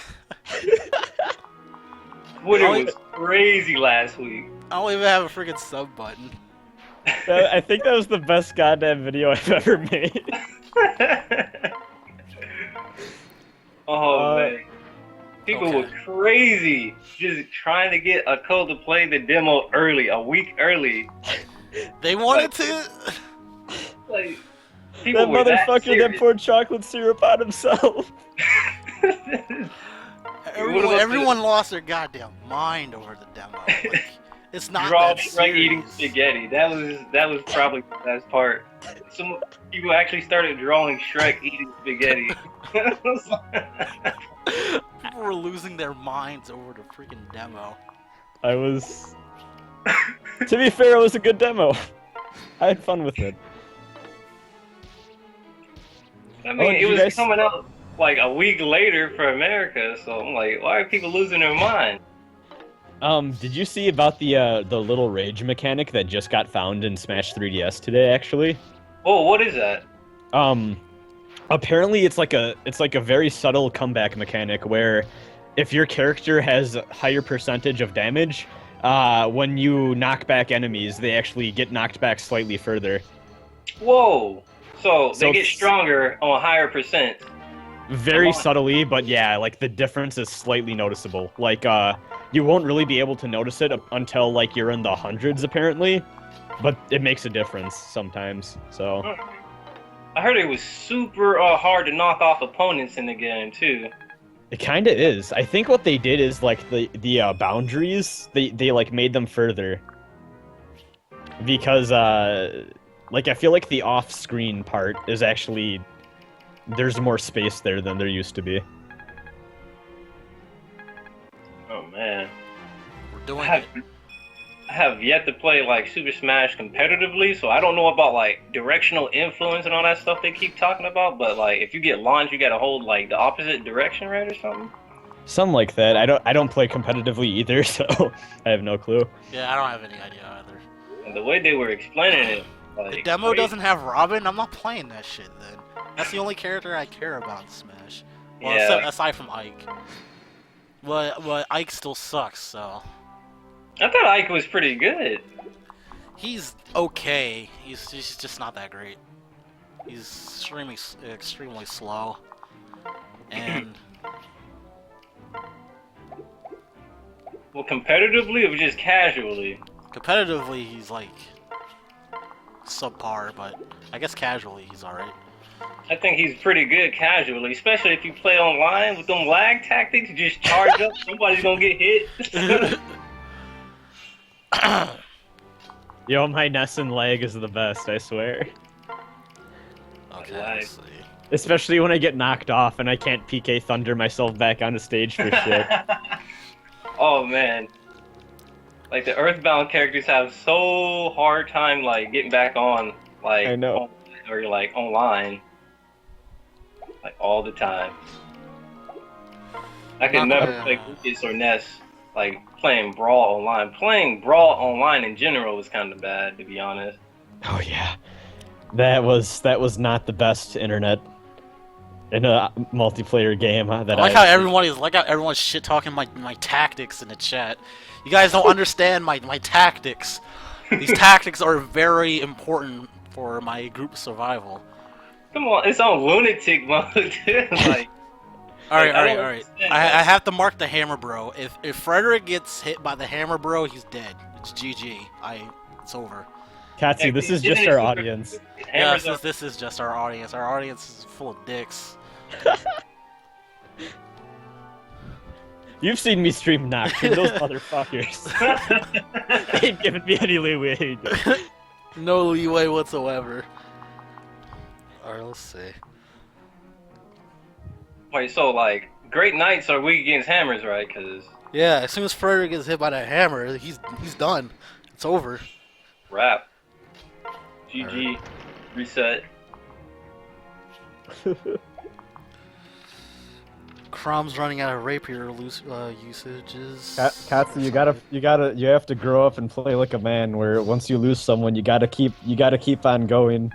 Twitter Only- was crazy last week. I don't even have a freaking sub button. I think that was the best goddamn video I've ever made. Oh man. People Okay. were crazy just trying to get a code to play the demo early, a week early. They wanted to. Like, people That were that motherfucker that serious. poured chocolate syrup on himself. Everyone lost their goddamn mind over the demo. Like, it's not Draw that Shrek eating serious. spaghetti. That was probably the best part. Some people actually started drawing Shrek eating spaghetti. People were losing their minds over the freaking demo. I was... To be fair, it was a good demo. I had fun with it. I mean, did it you was guys- coming out like a week later for America, so I'm like, why are people losing their mind? Did you see about the little rage mechanic that just got found in Smash 3DS today, actually? Oh, what is that? Apparently it's like a very subtle comeback mechanic where if your character has a higher percentage of damage, when you knock back enemies, they actually get knocked back slightly further. Whoa! So So they get it's- stronger on higher percent. Very Come on. subtly, but yeah, like the difference is slightly noticeable. Like, you won't really be able to notice it until like you're in the hundreds, apparently, but it makes a difference sometimes. So I heard it was super hard to knock off opponents in the game too. It kind of is. I think what they did is like the boundaries they like made them further because like I feel like the off-screen part is actually there's more space there than there used to be. Oh man, We're doing I it. have yet to play like Super Smash competitively, so I don't know about like directional influence and all that stuff they keep talking about. But like, if you get launched, you gotta hold like the opposite direction, right, or something. Something like that. I don't play competitively either, so I have no clue. Yeah, I don't have any idea either. And the way they were explaining it, like The demo crazy. doesn't have Robin. I'm not playing that shit then. That's the only character I care about in Smash. Well, Yeah. aside from Ike. But Ike still sucks, so. I thought Ike was pretty good. He's okay. He's just not that great. He's extremely slow. And Well, competitively or just casually? competitively, he's like subpar, but I guess casually he's alright. I think he's pretty good casually, especially if you play online with them lag tactics. You just charge up, somebody's gonna get hit. Yo, my Nessun lag is the best, I swear. Okay, Nice. let's see. Especially when I get knocked off and I can't PK Thunder myself back on the stage for shit. Oh man, like the Earthbound characters have so hard time like getting back on, like I know. or like online, like all the time. I could Not never bad. play Lucas or Ness like playing Brawl online. Playing Brawl online in general was kind of bad, to be honest. Oh yeah, that was not the best internet in a multiplayer game that I like how everyone's shit talking my tactics in the chat. You guys don't understand my tactics. These tactics are very important for my group survival. Come on, it's on lunatic mode. Like, Alright, I don't alright. understand I that. have to mark the hammer bro. If Frederick gets hit by the hammer bro, he's dead. It's GG. It's over. Katsu, this is Isn't just it our super- audience. Yes, Hammers are- this is just our audience. Our audience is full of dicks. You've seen me stream Nocturne, those motherfuckers. They ain't giving me any leeway. No leeway whatsoever. Alright, let's see. Wait, so like Great Knights are weak against hammers, right? Because Yeah, as soon as Frederick gets hit by that hammer, he's done. It's over. rap. GG. Reset. Crom's running out of rapier usages. Katsu, you have to grow up and play like a man. Where once you lose someone, you gotta keep on going.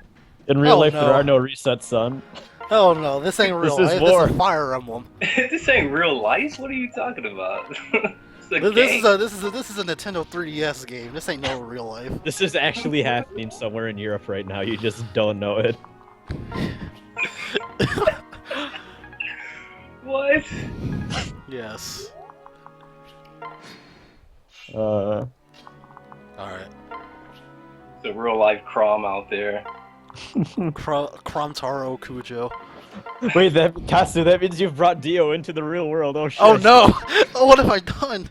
In real Hell life, no. there are no resets, son. Oh no, this ain't real This is life. war. This is Fire Emblem. This ain't real life. What are you talking about? It's a This game. is a Nintendo 3DS game. This ain't no real life. This is actually happening somewhere in Europe right now. You just don't know it. What? Yes. Uh, Alright. It's a real life Crom out there. Kromtaro Kujo. wait, Katsu, that means you've brought Dio into the real world. Oh shit! Oh no! Oh, what have I done?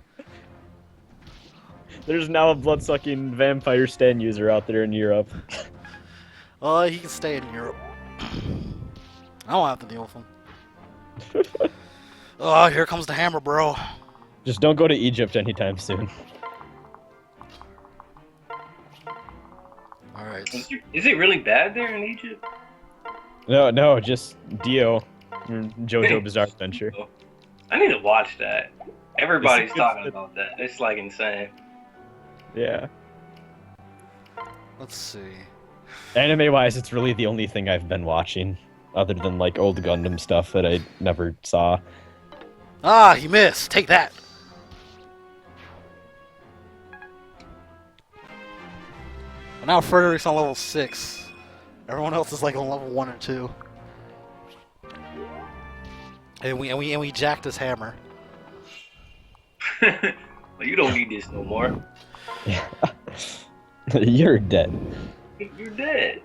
There's now a blood-sucking vampire stand user out there in Europe. He can stay in Europe. I don't have to deal with him. Oh, here comes the hammer, bro. Just don't go to Egypt anytime soon. Alright. Is it really bad there in Egypt? No, just Dio, JoJo Bizarre Adventure. I need to watch that. Everybody's It's- talking about that. It's like insane. Yeah. Let's see. Anime-wise, it's really the only thing I've been watching, other than like old Gundam stuff that I never saw. Ah, he missed. Take that. And now Frederick's on level 6. Everyone else is like on level 1 or 2. And we jacked his hammer. Well, you don't need this no more. You're dead. You're dead.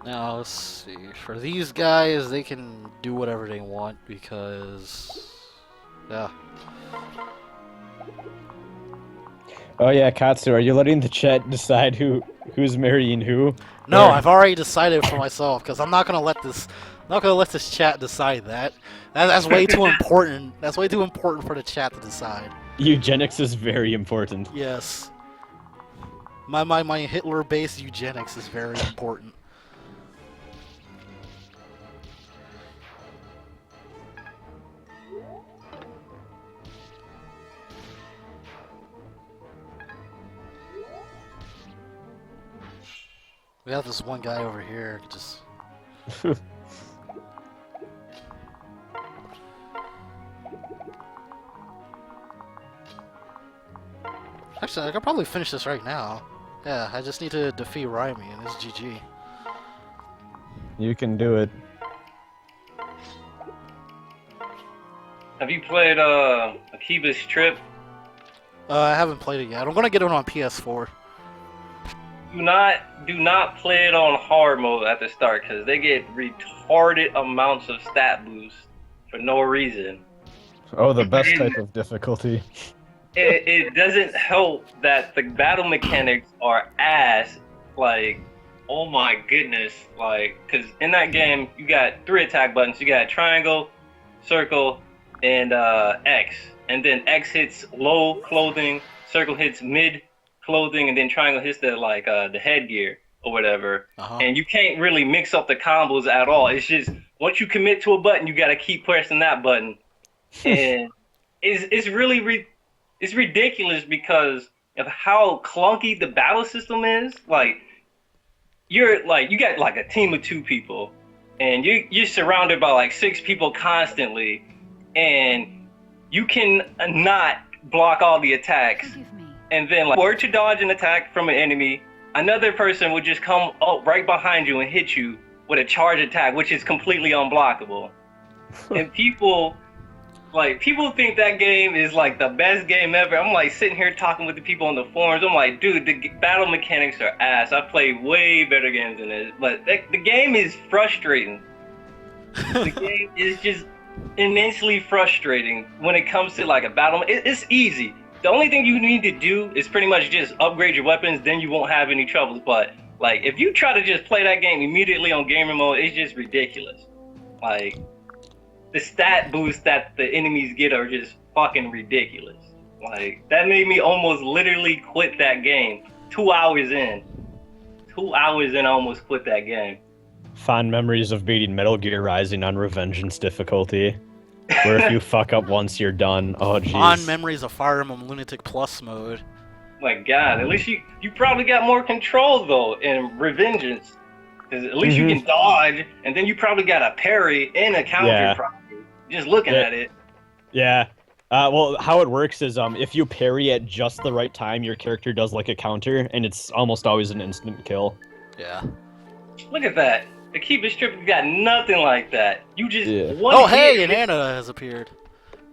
Now, let's see. For these guys, they can do whatever they want because... Yeah. Oh yeah, Katsu, are you letting the chat decide who's marrying who? No, Or- I've already decided for myself because I'm not gonna let this. I'm not gonna let this chat decide that. That's way too important. That's way too important for the chat to decide. Eugenics is very important. Yes. My Hitler-based eugenics is very important. We have this one guy over here, just... Actually, I could probably finish this right now. Yeah, I just need to defeat Raimi and it's GG. You can do it. Have you played Akiba's Trip? I haven't played it yet. I'm gonna get it on PS4. Do not play it on hard mode at the start because they get retarded amounts of stat boost for no reason. Oh, the best type of difficulty. It doesn't help that the battle mechanics are ass. Like, oh my goodness. Like, because in that game, you got 3 attack buttons. You got triangle, circle, and X. And then X hits low clothing, circle hits mid clothing, and then triangle hits the headgear or whatever. And you can't really mix up the combos at all. It's just, once you commit to a button, you got to keep pressing that button. And it's really it's ridiculous because of how clunky the battle system is. Like, you got like a team of 2 people, and you're surrounded by like 6 people constantly, and you can not block all the attacks. Forgive me. And then, like, were to dodge an attack from an enemy, another person would just come up right behind you and hit you with a charge attack, which is completely unblockable. And people think that game is like the best game ever. I'm like sitting here talking with the people on the forums. I'm like, dude, the battle mechanics are ass. I play way better games than this. But the game is frustrating. The game is just immensely frustrating when it comes to like a battle. It's easy. The only thing you need to do is pretty much just upgrade your weapons. Then you won't have any troubles. But like, if you try to just play that game immediately on gamer mode, it's just ridiculous. Like, the stat boosts that the enemies get are just fucking ridiculous. Like, that made me almost literally quit that game. 2 hours in. 2 hours in, I almost quit that game. Fond memories of beating Metal Gear Rising on Revengeance difficulty. Where if you fuck up once, you're done. Oh, jeez. Fond memories of Fire Emblem Lunatic Plus mode. My god, at least you probably got more control, though, in Revengeance. Because at least you can dodge, and then you probably got a parry and a counter probably. Just looking at it. Yeah. Well, how it works is if you parry at just the right time, your character does like a counter, and it's almost always an instant kill. Yeah. Look at that. The Akiba's Trip got nothing like that. You just Oh, hey, and Anna has appeared.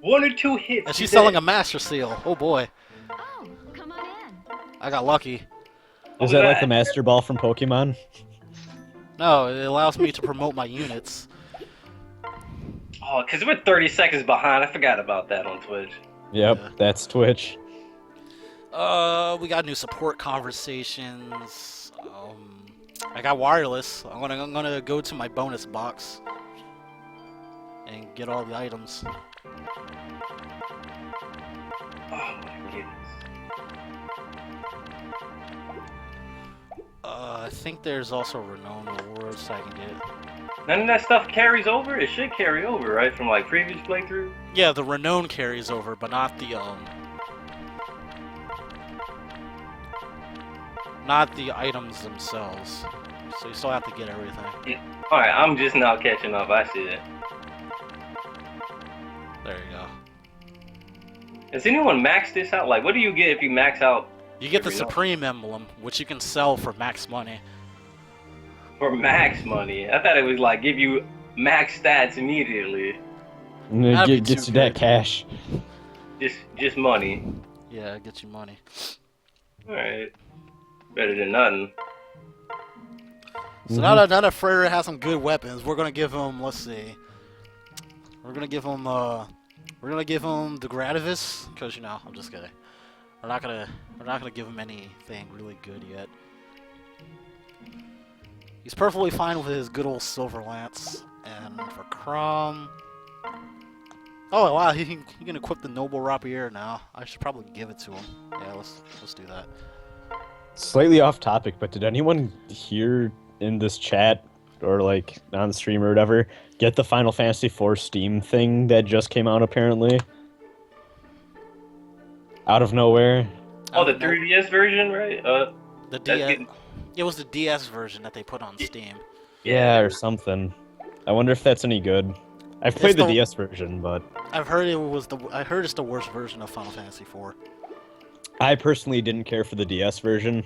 1 or 2 hits. And she's selling a Master Seal. Oh boy. Oh, come on in. I got lucky. Is that like the Master Ball from Pokemon? No, it allows me to promote my units. Oh, because we're 30 seconds behind. I forgot about that on Twitch. Yep, Yeah. that's Twitch. We got new support conversations. I got wireless. I'm gonna go to my bonus box and get all the items. Oh my goodness. I think there's also renown rewards I can get. None of that stuff carries over? It should carry over, right? From like previous playthrough? Yeah, the renown carries over, but not the items themselves. So you still have to get everything. Yeah. Alright, I'm just now catching up. I see it. There you go. Has anyone maxed this out? Like, what do you get if you max out You get the There we go. Supreme Emblem, which you can sell for max money. for max money? I thought it was like give you max stats immediately. And it That'd be gets too you that good. cash. Just money. Yeah, it gets you money. Alright. Better than nothing. So now that Freyr has some good weapons, we're gonna give him. Let's see. We're gonna give him. We're gonna give him the Gradivis, because I'm just kidding. We're not gonna give him anything really good yet. He's perfectly fine with his good old Silver Lance. And for Crom. Oh wow, he can equip the Noble Rapier now. I should probably give it to him. Yeah, let's do that. Slightly off topic, but did anyone here in this chat or like on stream or whatever get the Final Fantasy IV Steam thing that just came out apparently? Out of nowhere. Oh, the 3DS version, right? The DS. It was the DS version that they put on Steam. Yeah, or something. I wonder if that's any good. I've played the DS version, but I've heard it's the worst version of Final Fantasy IV. I personally didn't care for the DS version.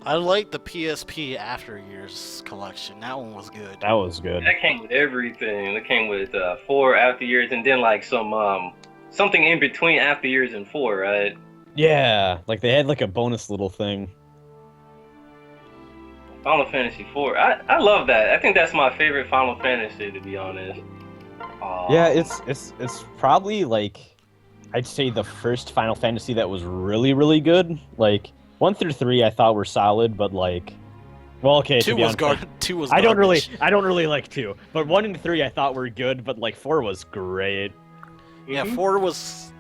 I like the PSP After Years collection. That one was good. That was good. That came with everything. That came with 4 After Years, and then like some something in between After Years and 4, right? Yeah, like they had like a bonus little thing. Final Fantasy IV. I love that. I think that's my favorite Final Fantasy, to be honest. Yeah, it's probably like I'd say the first Final Fantasy that was really good. Like 1 through 3 I thought were solid, but like, well, okay, 2 was garbage. 2 was I don't garbage. really like 2, but 1 and 3 I thought were good, but like 4 was great. Yeah, 4 was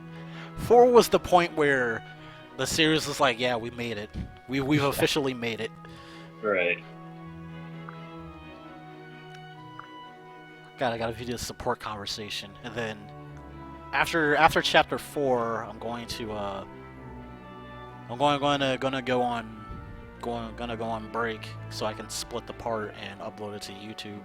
the point where the series was like, yeah, we made it. We've officially made it. Right. Gotta video the support conversation, and then after chapter 4, I'm going to gonna go on break so I can split the part and upload it to YouTube.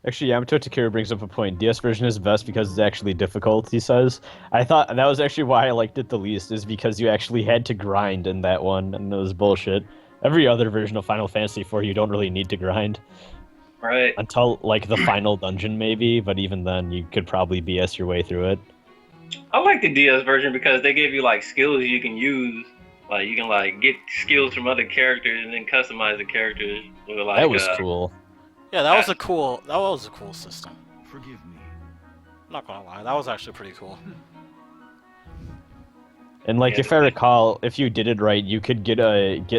Actually, Yamato Takira brings up a point. DS version is best because it's actually difficult, he says. I thought that was actually why I liked it the least, is because you actually had to grind in that one, and it was bullshit. Every other version of Final Fantasy IV, you don't really need to grind. Right. Until, like, the final dungeon, maybe, but even then, you could probably BS your way through it. I like the DS version because they give you like skills you can use. Like you can like get skills from other characters and then customize the characters. With, like, That was cool. Yeah, that was a cool system. Forgive me. I'm not gonna lie, that was actually pretty cool. And like, Yeah. if I recall, if you did it right, you could get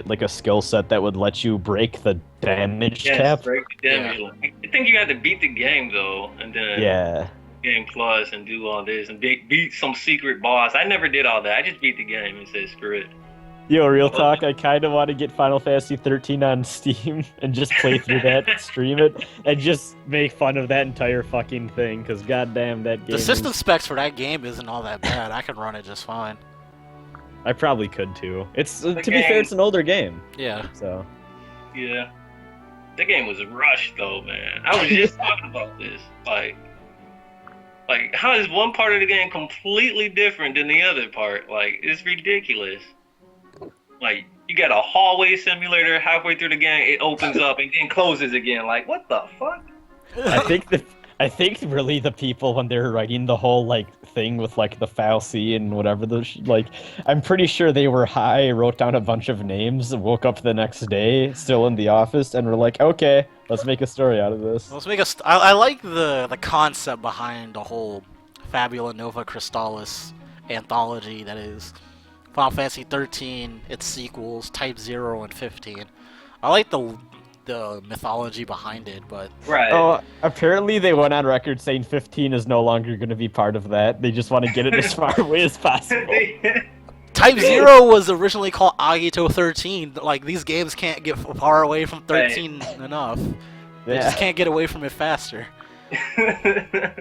like a skill set that would let you break the damage Yes, cap. break the damage. Like, I think you had to beat the game though, and then Yeah. Game Plus and do all this and beat some secret boss. I never did all that. I just beat the game and said screw it. Yo, real talk, I kind of want to get Final Fantasy 13 on Steam and just play through that, stream it, and just make fun of that entire fucking thing, because goddamn, that game The system is... specs for that game isn't all that bad. I can run it just fine. I probably could too. It's to be game- fair, it's an older game, Yeah. so... Yeah. The game was rushed though, man. I was just talking about this. Like how is one part of the game completely different than the other part? Like, it's ridiculous. Like, you got a hallway simulator halfway through the game, it opens up and then closes again. Like, what the fuck? I think really the people, when they're writing the whole like thing with like the file C and whatever like, I'm pretty sure they were high, wrote down a bunch of names, woke up the next day still in the office, and were like, okay, let's make a story out of this. Let's make I like the concept behind the whole Fabula Nova Crystallis anthology that is Final Fantasy 13, its sequels, Type 0 and 15. I like the mythology behind it, but Right. Oh, apparently they went on record saying 15 is no longer going to be part of that. They just want to get it as far away as possible. Type 0 was originally called Agito 13. Like, these games can't get far away from 13 enough. They just can't get away from it faster. They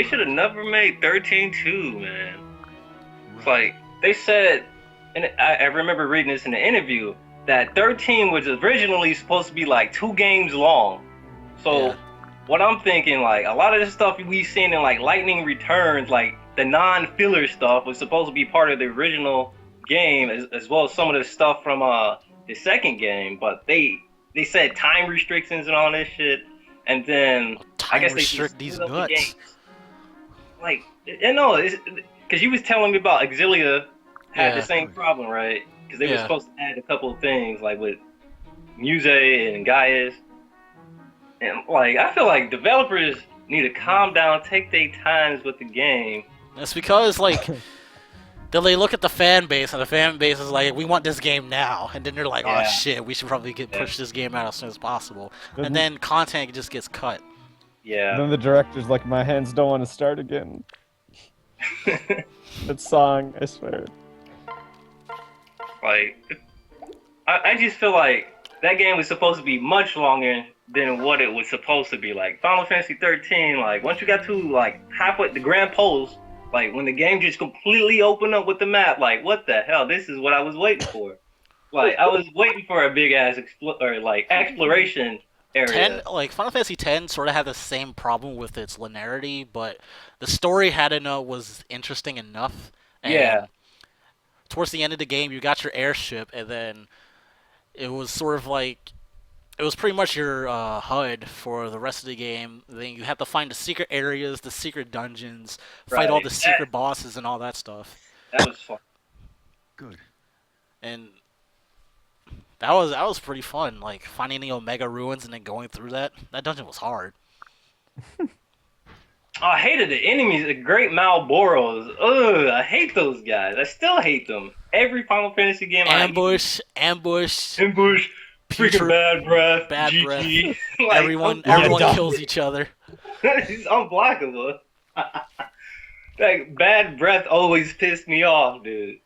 should have never made 13 too, man. It's like, they said, and I remember reading this in the interview, that 13 was originally supposed to be like 2 games long. So, Yeah. what I'm thinking, like, a lot of this stuff we've seen in like Lightning Returns, like the non-filler stuff was supposed to be part of the original game, as well as some of the stuff from the second game, but they said time restrictions and all this shit, and then I Time guess restrict they these split up the nuts. games. Like, you know, because you was telling me about Exilia had Yeah. the same problem, right? because they were Yeah. supposed to add a couple of things like with Muse and Gaius, and like I feel like developers need to calm down, take their times with the game. It's because like then they look at the fan base and the fan base is like, we want this game now, and then they're like, oh Yeah. shit, we should probably push this game out as soon as possible, Mhm. and then content just gets cut. Yeah. Then the director's like, my hands don't want to start again. That song, I swear. Like, I just feel like that game was supposed to be much longer than what it was supposed to be. Like Final Fantasy 13, like once you got to like halfway the Grand Pose, like when the game just completely opened up with the map, like what the hell? This is what I was waiting for. Like I was waiting for a big ass exploration area. 10, like Final Fantasy 10 sort of had the same problem with its linearity, but the story was interesting enough. And Yeah. towards the end of the game, you got your airship, and then it was sort of like it was pretty much your HUD for the rest of the game. Then you have to find the secret areas, the secret dungeons, fight all Right. the secret bosses and all that stuff. That was fun. Good. And that was pretty fun. Like finding the Omega ruins and then going through that. That dungeon was hard. Oh, I hated the enemies, the Great Malboros. Ugh, I hate those guys. I still hate them. Every Final Fantasy game Ambush, ambush, Putrid- freaking bad breath, bad GG. breath. Like, everyone dumb. kills each other. He's unblockable. That bad breath always pissed me off, dude.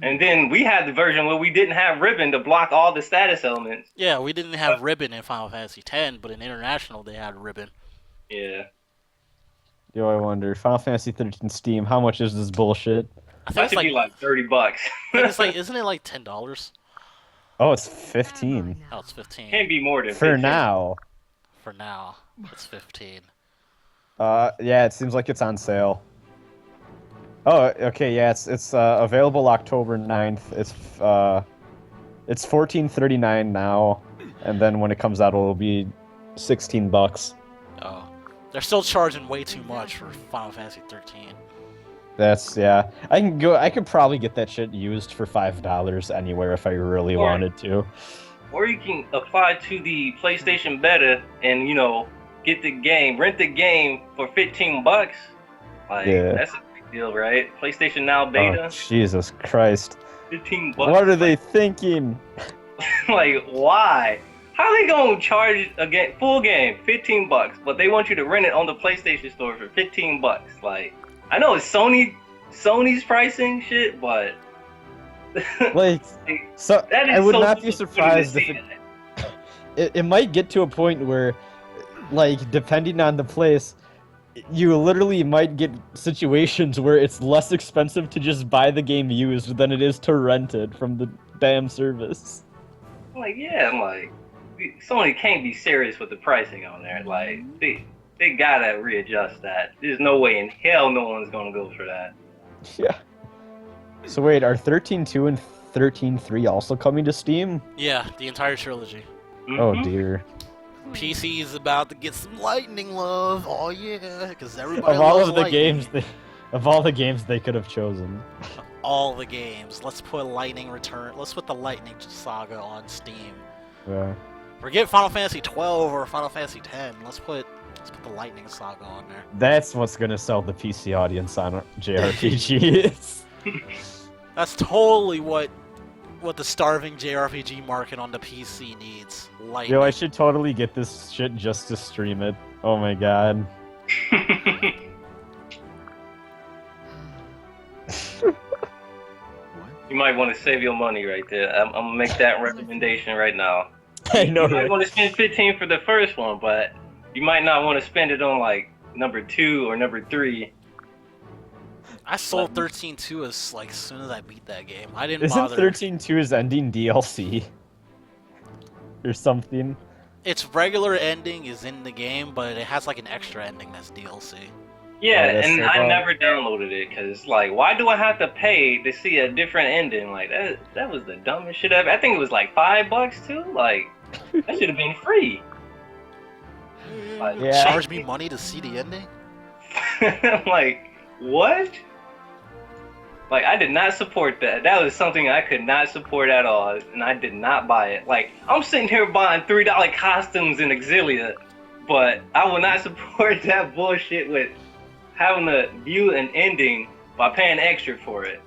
And then we had the version where we didn't have ribbon to block all the status elements. Yeah, we didn't have ribbon in Final Fantasy X, but in International they had ribbon. Yeah. Yo, I wonder, Final Fantasy 13 Steam, how much is this bullshit? I think That it's should like, be like $30. I think it's like, isn't it like $10? Oh, it's 15. Oh, it's 15 Can't be more than For 15. now. for now. It's 15. Yeah, it seems like it's on sale. Oh, okay, yeah, it's available October 9th. It's $14.39 now, and then when it comes out, it'll be $16. Oh, they're still charging way too much for Final Fantasy 13. Yeah. I could probably get that shit used for $5 anywhere if I really Or- wanted to. Or you can apply to the PlayStation Beta and, get the game, rent the game for $15. Like, Yeah. that's a big deal, right? PlayStation Now Oh, Beta, Jesus Christ. $15. What are they thinking? Like, why? How are they gonna charge a full game $15, but they want you to rent it on the PlayStation Store for $15? Like, I know it's Sony's pricing shit, but Like, so that is I would so not be disappointing to surprised see if that. it might get to a point where, like, depending on the place, you literally might get situations where it's less expensive to just buy the game used than it is to rent it from the damn service. Like, yeah, I'm like, Sony can't be serious with the pricing on there. Like, they gotta readjust that. There's no way in hell no one's gonna go for that. Yeah. So wait, are 13.2 and 13.3 also coming to Steam? Yeah, the entire trilogy. Oh Mhm. dear. PC is about to get some lightning love. Oh yeah, because everybody Of all loves of the lightning. games they could have chosen. All the games. Let's put Lightning Return. Let's put the Lightning Saga on Steam. Yeah. Forget Final Fantasy 12 or Final Fantasy 10. Let's put the Lightning Saga on there. That's what's gonna sell the PC audience on JRPGs. That's totally what the starving JRPG market on the PC needs. Lightning. Yo, I should totally get this shit just to stream it. Oh my god. You might want to save your money right there. I'm gonna make that recommendation right now. I know, You might right? want to spend 15 for the first one, but you might not want to spend it on like number 2 or number 3. I sold 13.2 as like soon as I beat that game. I didn't Isn't bother. 13.2's ending DLC? Or something? Its regular ending is in the game, but it has like an extra ending that's DLC. Yeah, Oh, that's and so I dumb. never downloaded it because like, why do I have to pay to see a different ending? Like that was the dumbest shit ever. I think it was like $5 too. Like that should have been free. Like, Yeah. Charge me money to see the ending? I'm like, what? Like, I did not support that. That was something I could not support at all, and I did not buy it. Like, I'm sitting here buying $3 costumes in Exilia, but I will not support that bullshit with having to view an ending by paying extra for it.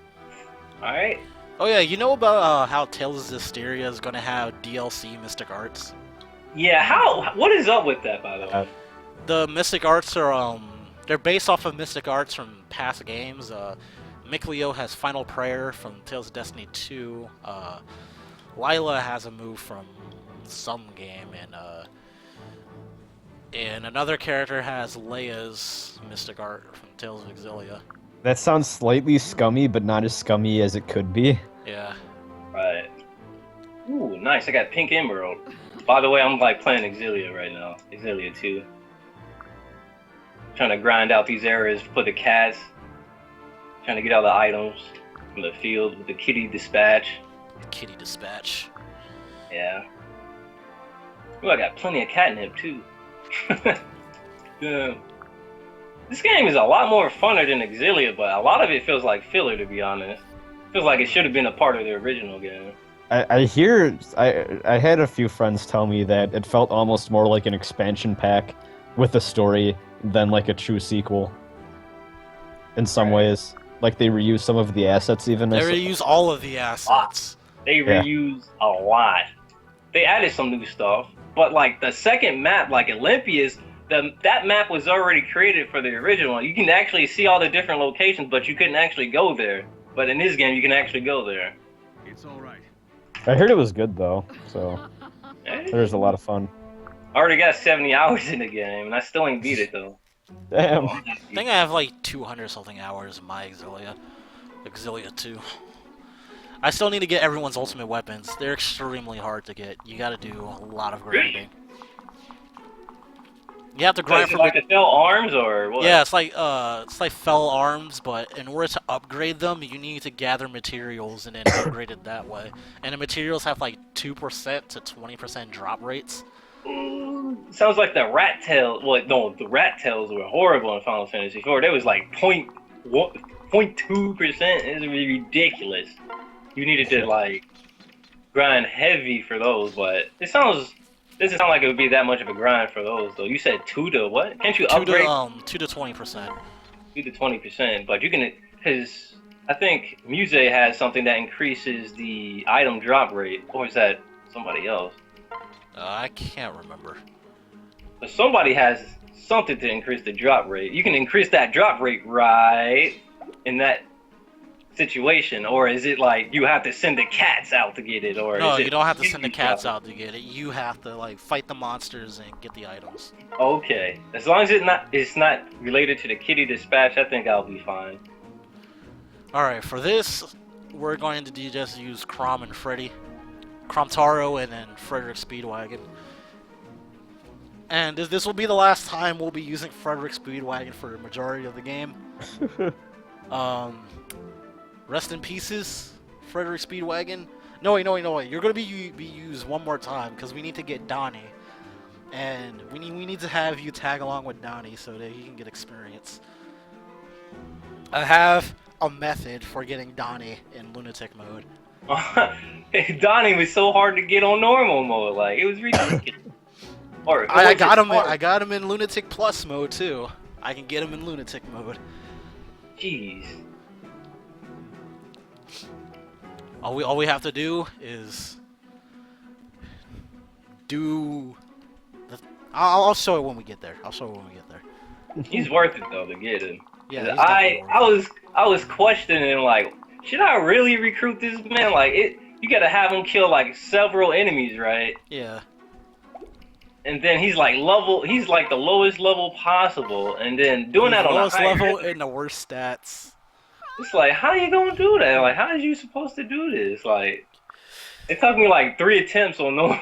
Alright? Oh yeah, you know about how Tales of Zestiria is gonna have DLC Mystic Arts? Yeah, what is up with that, by the way? The Mystic Arts are they're based off of Mystic Arts from past games. Mikleo has Final Prayer from Tales of Destiny 2. Lila has a move from some game, and another character has Leia's Mystic Art from Tales of Exilia. That sounds slightly scummy, but not as scummy as it could be. Yeah. Right. Ooh, nice. I got Pink Emerald. By the way, I'm like playing Exilia right now. Exilia 2. Trying to grind out these areas for the cats. Trying to get all the items from the field with the Kitty Dispatch. Kitty Dispatch. Yeah. Ooh, I got plenty of catnip too. Yeah. This game is a lot more funner than Exilia, but a lot of it feels like filler, to be honest. Feels like it should have been a part of the original game. I had a few friends tell me that it felt almost more like an expansion pack with a story than like a true sequel. In some ways, like they reused some of the assets even. They reuse all of the assets. They reused a lot. They added some new stuff, but like the second map, like Olympias, that map was already created for the original. You can actually see all the different locations, but you couldn't actually go there. But in this game, you can actually go there. It's all right. I heard it was good though, so there's a lot of fun. I already got 70 hours in the game, and I still ain't beat it though. Damn. I think I have like 200 something hours in my Exilia 2. I still need to get everyone's ultimate weapons. They're extremely hard to get. You gotta do a lot of grinding. You have to grind for like to sell arms or what? Yeah, it's like fell arms, but in order to upgrade them, you need to gather materials and then upgrade it that way. And the materials have like 2% to 20% drop rates. Sounds like the rat tails. Well, no, the rat tails were horrible in Final Fantasy IV. They was like 0.2%. It was ridiculous. You needed to like grind heavy for those, but it doesn't sound like it would be that much of a grind for those though. You said 2 to what? Can't you upgrade? 2 to 20%. 2 to 20%, but you can, because I think Muse has something that increases the item drop rate, or is that somebody else? I can't remember. But somebody has something to increase the drop rate. You can increase that drop rate right in that situation, or is it like you have to send the cats out to get it, or no, is it you don't have to send the cats out to get it. You have to like fight the monsters and get the items. Okay, as long as it's not related to the Kitty Dispatch, I think I'll be fine. All right, for this, we're going to just use Chrom and Freddy, Chromtaro, and then Frederick Speedwagon. And this will be the last time we'll be using Frederick Speedwagon for the majority of the game. Rest in pieces, Frederick Speedwagon. No wait. You're gonna be used one more time because we need to get Donnie, and we need to have you tag along with Donnie so that he can get experience. I have a method for getting Donnie in lunatic mode. Donnie was so hard to get on normal mode, like it was ridiculous. I got him in lunatic plus mode too. I can get him in lunatic mode. Jeez. All we have to do is do. I'll show it when we get there. He's worth it though to get him. Yeah, I was questioning like, should I really recruit this man? Like you gotta have him kill like several enemies, right? Yeah. And then he's like the lowest level possible, and then doing that on the lowest higher level and the worst stats. It's like, how you gonna do that? Like, how are you supposed to do this? Like, it took me like 3 attempts on normal.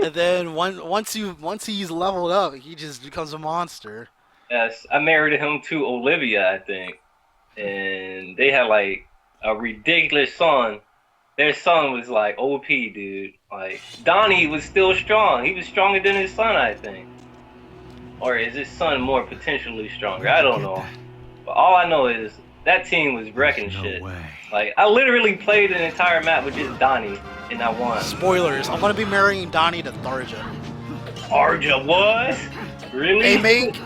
And then once he's leveled up, he just becomes a monster. Yes, I married him to Olivia, I think, and they had like a ridiculous son. Their son was like OP, dude. Like Donnie was still strong. He was stronger than his son, I think. Or is his son more potentially stronger? I don't know. But all I know is that team was wrecking No shit. way. Like, I literally played an entire map with just Donnie, and I won. Spoilers. I'm gonna be marrying Donnie to Tharja. Arja, what? Really? They make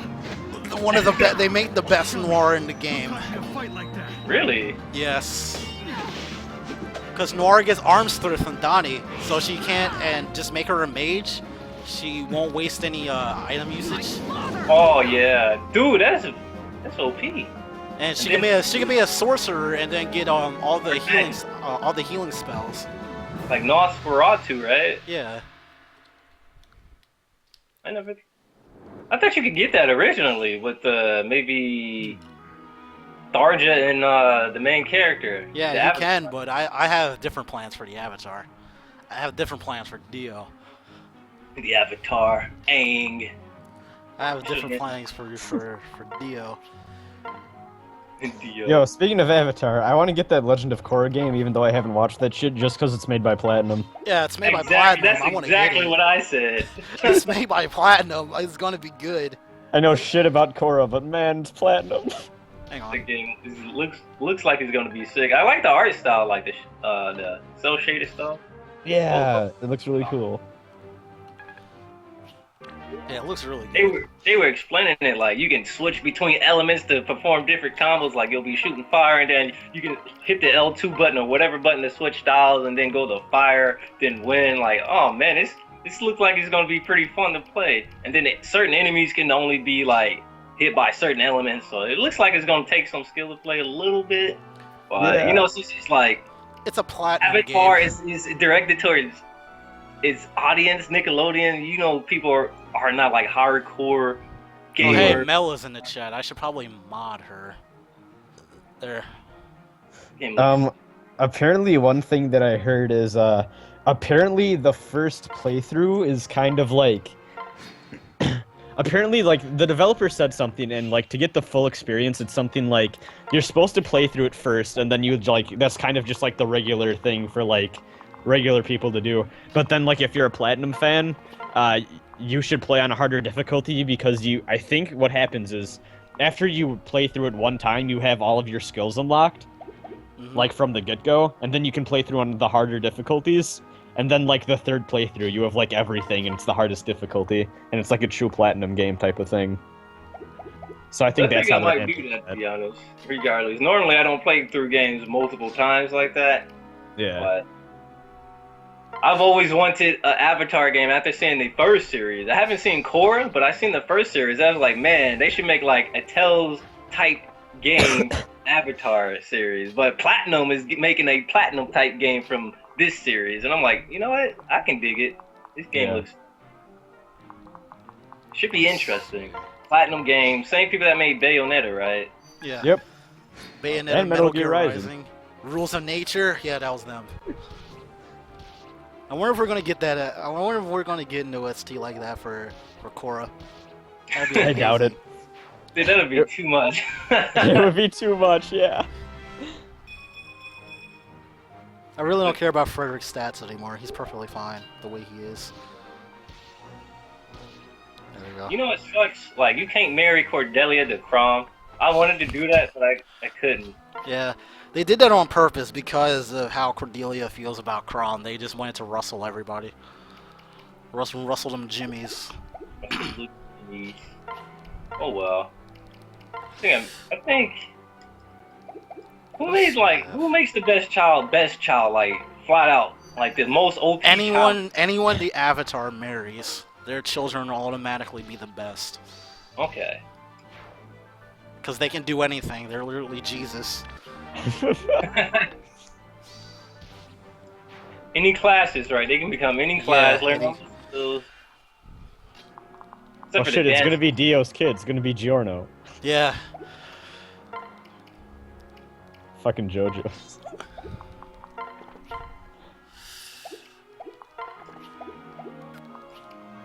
one of the they make the best Noir in the game. Really? Yes. Because Noir gets arm strength from Donnie, so she can't, and just make her a mage. She won't waste any item usage, Oh yeah, dude, that's OP. and she can be a sorcerer and then get all the healing spells. Like Nosferatu, right? Yeah. I thought you could get that originally with maybe Tharja and the main character. The Yeah, you Avatar. can, but I have different plans for the Avatar. I have different plans for Dio. The Avatar, Aang. I have different plans for Dio. Dio. Yo, speaking of Avatar, I want to get that Legend of Korra game, even though I haven't watched that shit, just because it's made by Platinum. Yeah, it's made by Exactly, Platinum. that's I want to get exactly it. what I said. It's made by Platinum. It's gonna be good. I know shit about Korra, but man, it's Platinum. Hang The on. game looks like it's gonna be sick. I like the art style, like the cell shaded stuff. Yeah, it looks really cool. Yeah, it looks really They good. were explaining it like you can switch between elements to perform different combos. Like you'll be shooting fire, and then you can hit the L2 button or whatever button to switch styles, and then go to fire, then win. Like, oh man, this looks like it's gonna be pretty fun to play. And then certain enemies can only be like hit by certain elements, so it looks like it's gonna take some skill to play a little bit. But Yeah. you know, since it's like It's a Platinum Avatar game. is directed towards its audience, Nickelodeon. You know, people are not like hardcore Oh, gamers. hey, Mel is in the chat. I should probably mod her. There. Apparently one thing that I heard is, apparently the first playthrough is kind of like... apparently, like, the developer said something, and, like, to get the full experience, it's something like, you're supposed to play through it first, and then you, like, that's kind of just, like, the regular thing for, like, regular people to do. But then, like, if you're a Platinum fan, you should play on a harder difficulty, because I think what happens is, after you play through it one time, you have all of your skills unlocked, Mhm. like, from the get-go, and then you can play through on the harder difficulties, and then, like, the third playthrough, you have, like, everything, and it's the hardest difficulty, and it's like a true Platinum game type of thing. So I think that's I how might they're do handling that, to be honest. Regardless, normally I don't play through games multiple times like that, Yeah. but I've always wanted an Avatar game after seeing the first series. I haven't seen Korra, but I've seen the first series. I was like, man, they should make like a Tales type game Avatar series. But Platinum is making a Platinum type game from this series, and I'm like, you know what? I can dig it. This game Yeah. should be interesting. Platinum game, same people that made Bayonetta, right? Yeah. Yep. Bayonetta, And Metal Gear Rising. Rules of Nature. Yeah, that was them. I wonder if we're gonna get that. I wonder if we're gonna get an OST like that for Korra. That'd be I doubt it. amazing. Dude, that'd be too much. It would be too much, yeah. I really don't care about Frederick's stats anymore. He's perfectly fine the way he is. There we go. You know what sucks? Like, you can't marry Cordelia to Crom. I wanted to do that, but I couldn't. Yeah, they did that on purpose because of how Cordelia feels about Kron. They just wanted to rustle everybody. Rustle them jimmies. Oh well. I think who makes the best child like flat out like the most OP child? Anyone the Avatar marries, their children will automatically be the best. Okay. Because they can do anything. They're literally Jesus. Any classes, right? They can become any class, learn all the skills. Except Oh for shit, the it's dance. gonna be Dio's kid. It's gonna be Giorno. Yeah. Fucking JoJo.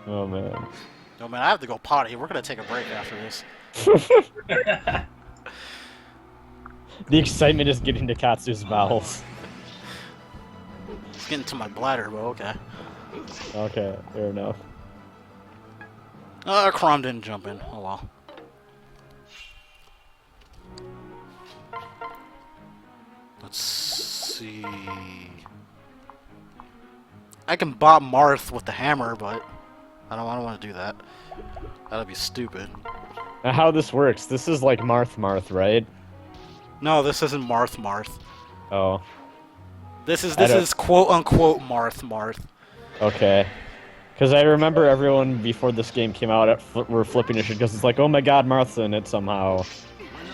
Oh man. No man, I have to go potty. We're gonna take a break after this. The excitement is getting to Katsu's bowels. It's getting to my bladder, but okay. Okay, fair enough. Crom didn't jump in. Oh well. see. I can bop Marth with the hammer, but I don't want to do that. That'd be stupid. Now, how this works? This is like Marth, right? No, this isn't Marth. Oh, This I don't- is quote unquote Marth. okay. Because I remember everyone before this game came out were flipping a shit because it's like, oh my god, Marth's in it somehow.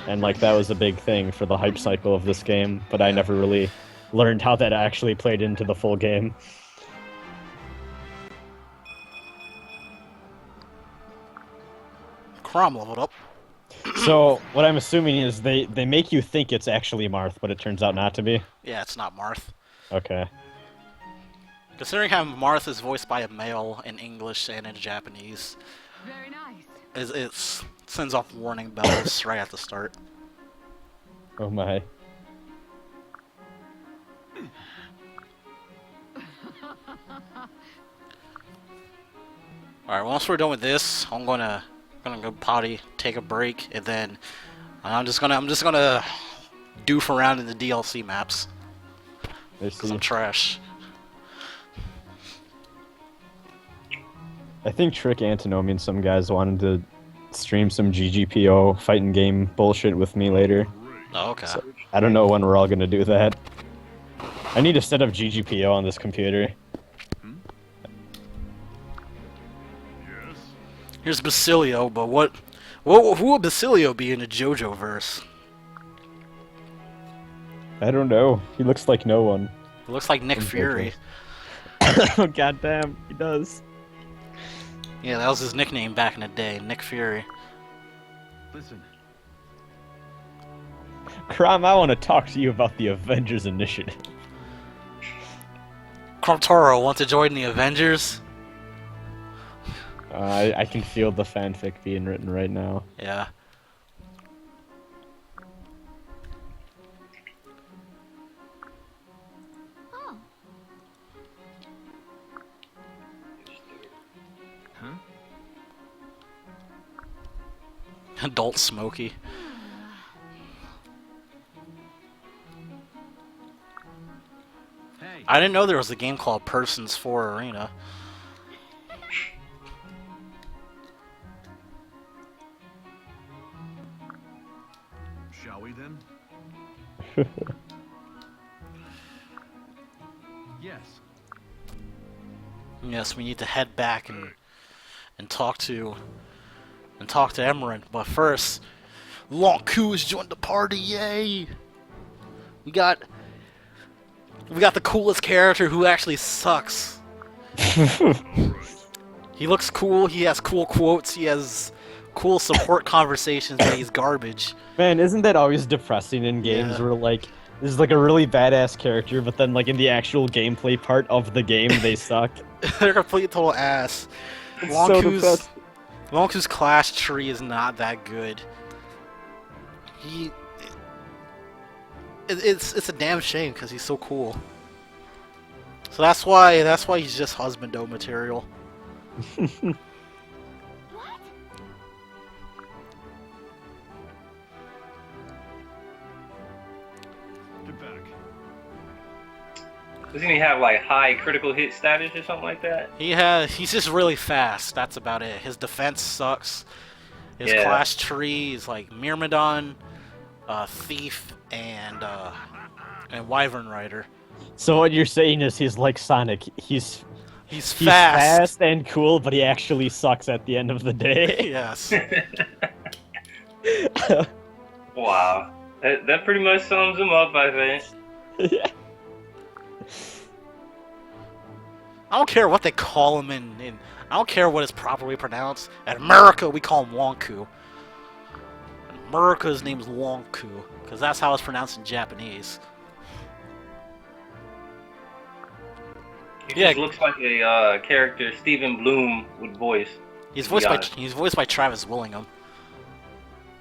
And like that was a big thing for the hype cycle of this game, but I never really learned how that actually played into the full game. Crom leveled up. So what I'm assuming is they make you think it's actually Marth, but it turns out not to be. Yeah, it's not Marth. Okay. Considering how Marth is voiced by a male in English and in Japanese, Very nice. it sends off warning bells right at the start. Oh my. Alright, once we're done with this, I'm gonna go potty, take a break, and then I'm just gonna doof around in the DLC maps. I Because see. I'm trash. I think Trick Antinomy and some guys wanted to stream some GGPO fighting game bullshit with me later. Oh, okay. So, I don't know when we're all gonna do that. I need to set up GGPO on this computer. Here's Basilio, but who will Basilio be in the JoJo verse? I don't know. He looks like no one. It looks like Nick In Fury. Oh goddamn, he does. Yeah, that was his nickname back in the day, Nick Fury. Listen, Crom, I want to talk to you about the Avengers Initiative. Kromtaro, want to join the Avengers? I can feel the fanfic being written right now. Yeah. Oh, huh? Adult Smokey. Hey, I didn't know there was a game called Persons 4 Arena. shall we then? Yes. Yes, we need to head back and talk to Emerald. But first, Lonku has joined the party. Yay! We got the coolest character who actually sucks. He looks cool. He has cool quotes. He has cool support conversations. But he's garbage. Man, isn't that always depressing in games Yeah. where like there's like a really badass character, but then like in the actual gameplay part of the game they suck? They're complete total ass. It's so depressing. Lonku's class tree is not that good. It's a damn shame because he's so cool. So that's why he's just husbando material. what? Get back. Doesn't he have like high critical hit status or something like that? He's just really fast. That's about it. His defense sucks. His Yeah. class tree is like Myrmidon, Thief, and Wyvern Rider. So what you're saying is he's like Sonic. He's He's fast. fast. And cool, but he actually sucks at the end of the day. Yes. Wow. That pretty much sums him up, I think. Yeah. I don't care what they call him in I don't care what is properly pronounced. In America, we call him Lonku. In America, his name's Lonku, because that's how it's pronounced in Japanese. He Yeah. just looks like a character Stephen Bloom would voice. He's To voiced be by honest. Travis Willingham,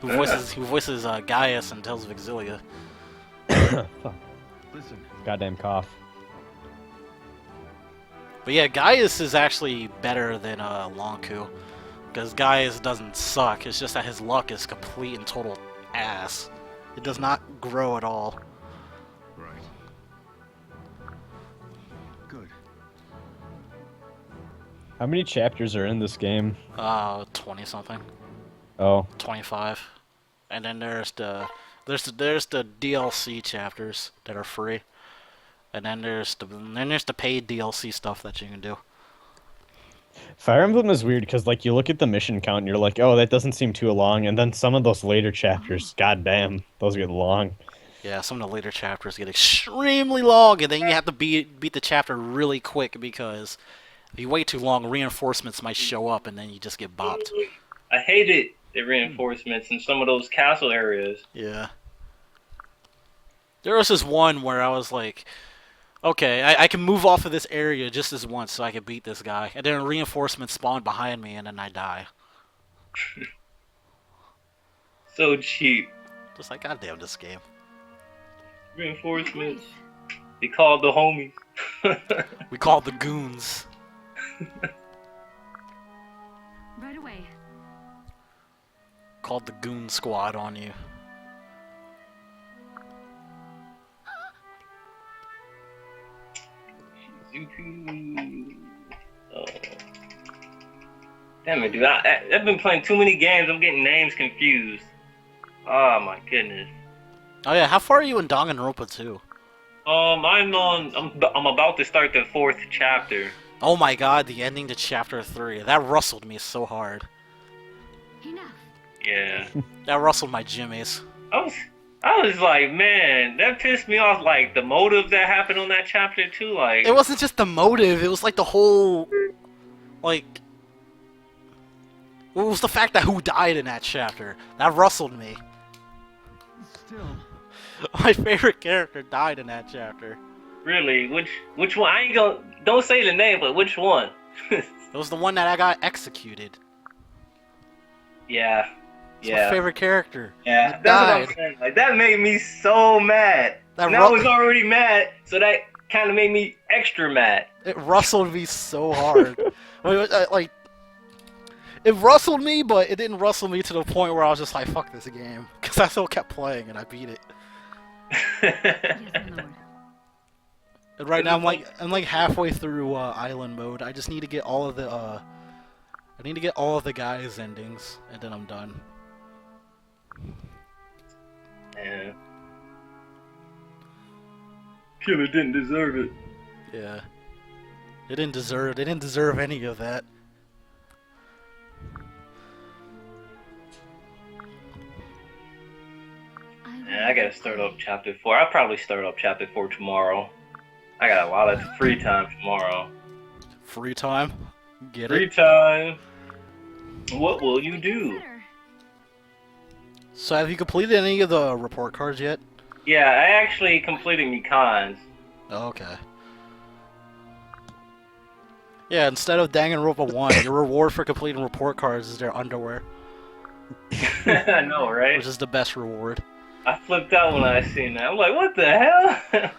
who voices Gaius in Tales of Exilia. Listen, Goddamn cough. But yeah, Gaius is actually better than Lonku, because Gaius doesn't suck. It's just that his luck is complete and total ass. It does not grow at all. right. How many chapters are in this game? 20 something, Oh, 25, and then there's the DLC chapters that are free, and then there's the paid DLC stuff that you can do. Fire Emblem is weird because like you look at the mission count and you're like, oh, that doesn't seem too long, and then some of those later chapters, goddamn, those get long. Yeah, some of the later chapters get extremely long, and then you have to beat the chapter really quick because if you wait too long, reinforcements might show up, and then you just get bopped. I hated the reinforcements in some of those castle areas. Yeah. There was this one where I was like, okay, I can move off of this area just this once so I can beat this guy. And then reinforcements spawn behind me and then I die. So cheap. Just like, goddamn this game. Reinforcements. They called the homies. We call it the goons. Right away. Called the goon squad on you. Shizuku. Oh. Damn it, dude. I've been playing too many games. I'm getting names confused. Oh my goodness. Oh yeah, how far are you in Danganronpa 2? I'm about to start the 4th chapter. Oh my god, the ending to chapter 3. That rustled me so hard. Enough. Yeah. That rustled my jimmies. I was like, man, that pissed me off. Like the motive that happened on that chapter too. Like It wasn't just the motive, it was like the whole, like, it was the fact that who died in that chapter. That rustled me. Still. My favorite character died in that chapter. really, which one? I ain't gonna don't say the name, but which one? It was the one that I got executed. Yeah. It's my favorite character. Yeah, He that's died. what I'm saying. Like that made me so mad. That And I was already mad, so that kind of made me extra mad. It rustled me so hard. Like, it rustled me, but it didn't rustle me to the point where I was just like, fuck this game. Because I still kept playing and I beat it. Yes, my lord. And right now I'm like halfway through island mode. I just need to get all of the guys' endings, and then I'm done. Yeah. Killer didn't deserve it. Yeah. They didn't deserve any of that. Yeah, I gotta start up chapter 4. I'll probably start up chapter 4 tomorrow. I got a lot of free time tomorrow. Free time? Get Free it? time. What will you do? Consider. So have you completed any of the report cards yet? Yeah, I actually completed me cons. Oh, okay. Yeah, instead of Danganronpa 1, your reward for completing report cards is their underwear, I know, right? which is the best reward. I flipped out when I seen that. I'm like, what the hell?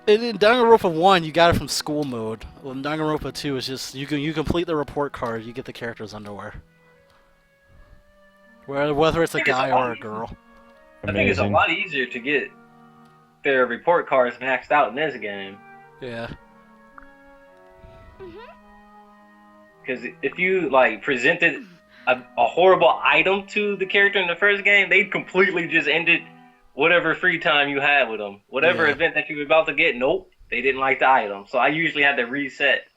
In Danganronpa 1, you got it from school mode. Well, in Danganronpa 2, it's just you complete the report card, you get the character's underwear. Whether it's a guy or a girl. I think it's a lot easier to get their report cards maxed out in this game. Yeah. Because if you like presented a horrible item to the character in the first game, they completely just ended whatever free time you had with them. Whatever Yeah. event that you were about to get, nope, they didn't like the item. So I usually had to reset.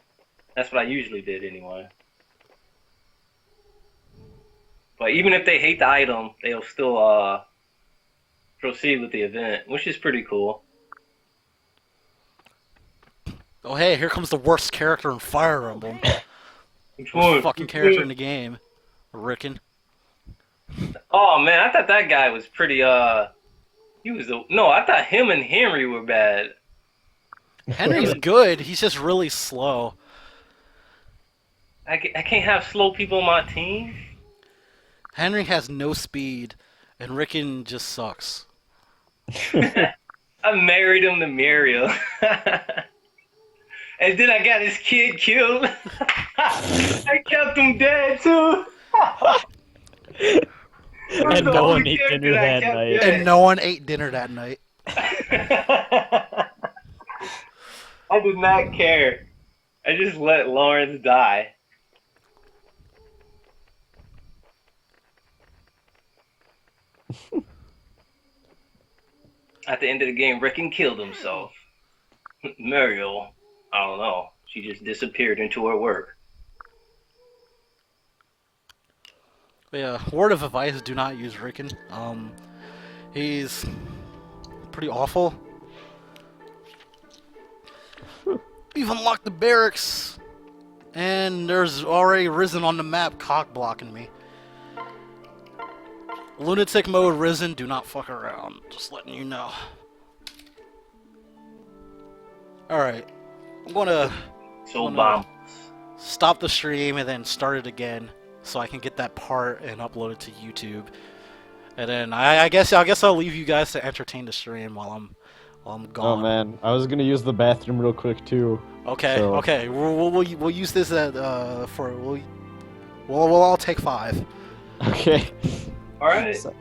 That's what I usually did anyway. But even if they hate the item, they'll still proceed with the event, which is pretty cool. Oh hey, here comes the worst character in Fire Emblem. Which Worst one? fucking character in the game. Riken. Oh man, I thought that guy was pretty he was no, I thought him and Henry were bad. Henry's good, he's just really slow. I can't have slow people on my team. Henry has no speed, and Riken just sucks. I married him to Muriel. And then I got his kid killed. I kept him dead too. And no one ate dinner that night. And no one ate dinner that night. I did not care. I just let Lawrence die. At the end of the game, Rickon killed himself. Muriel, I don't know. She just disappeared into her work. Yeah, word of advice: do not use Rickon. He's pretty awful. We've unlocked the barracks, and there's already Risen on the map, cock blocking me. Lunatic mode, Risen. Do not fuck around. Just letting you know. All right, I'm gonna So bomb. stop the stream and then start it again, so I can get that part and upload it to YouTube. And then I guess I'll leave you guys to entertain the stream while I'm Oh gone. man, I was gonna use the bathroom real quick too. Okay, So- okay. We'll use this at we'll all take 5. Okay. All right. Sounds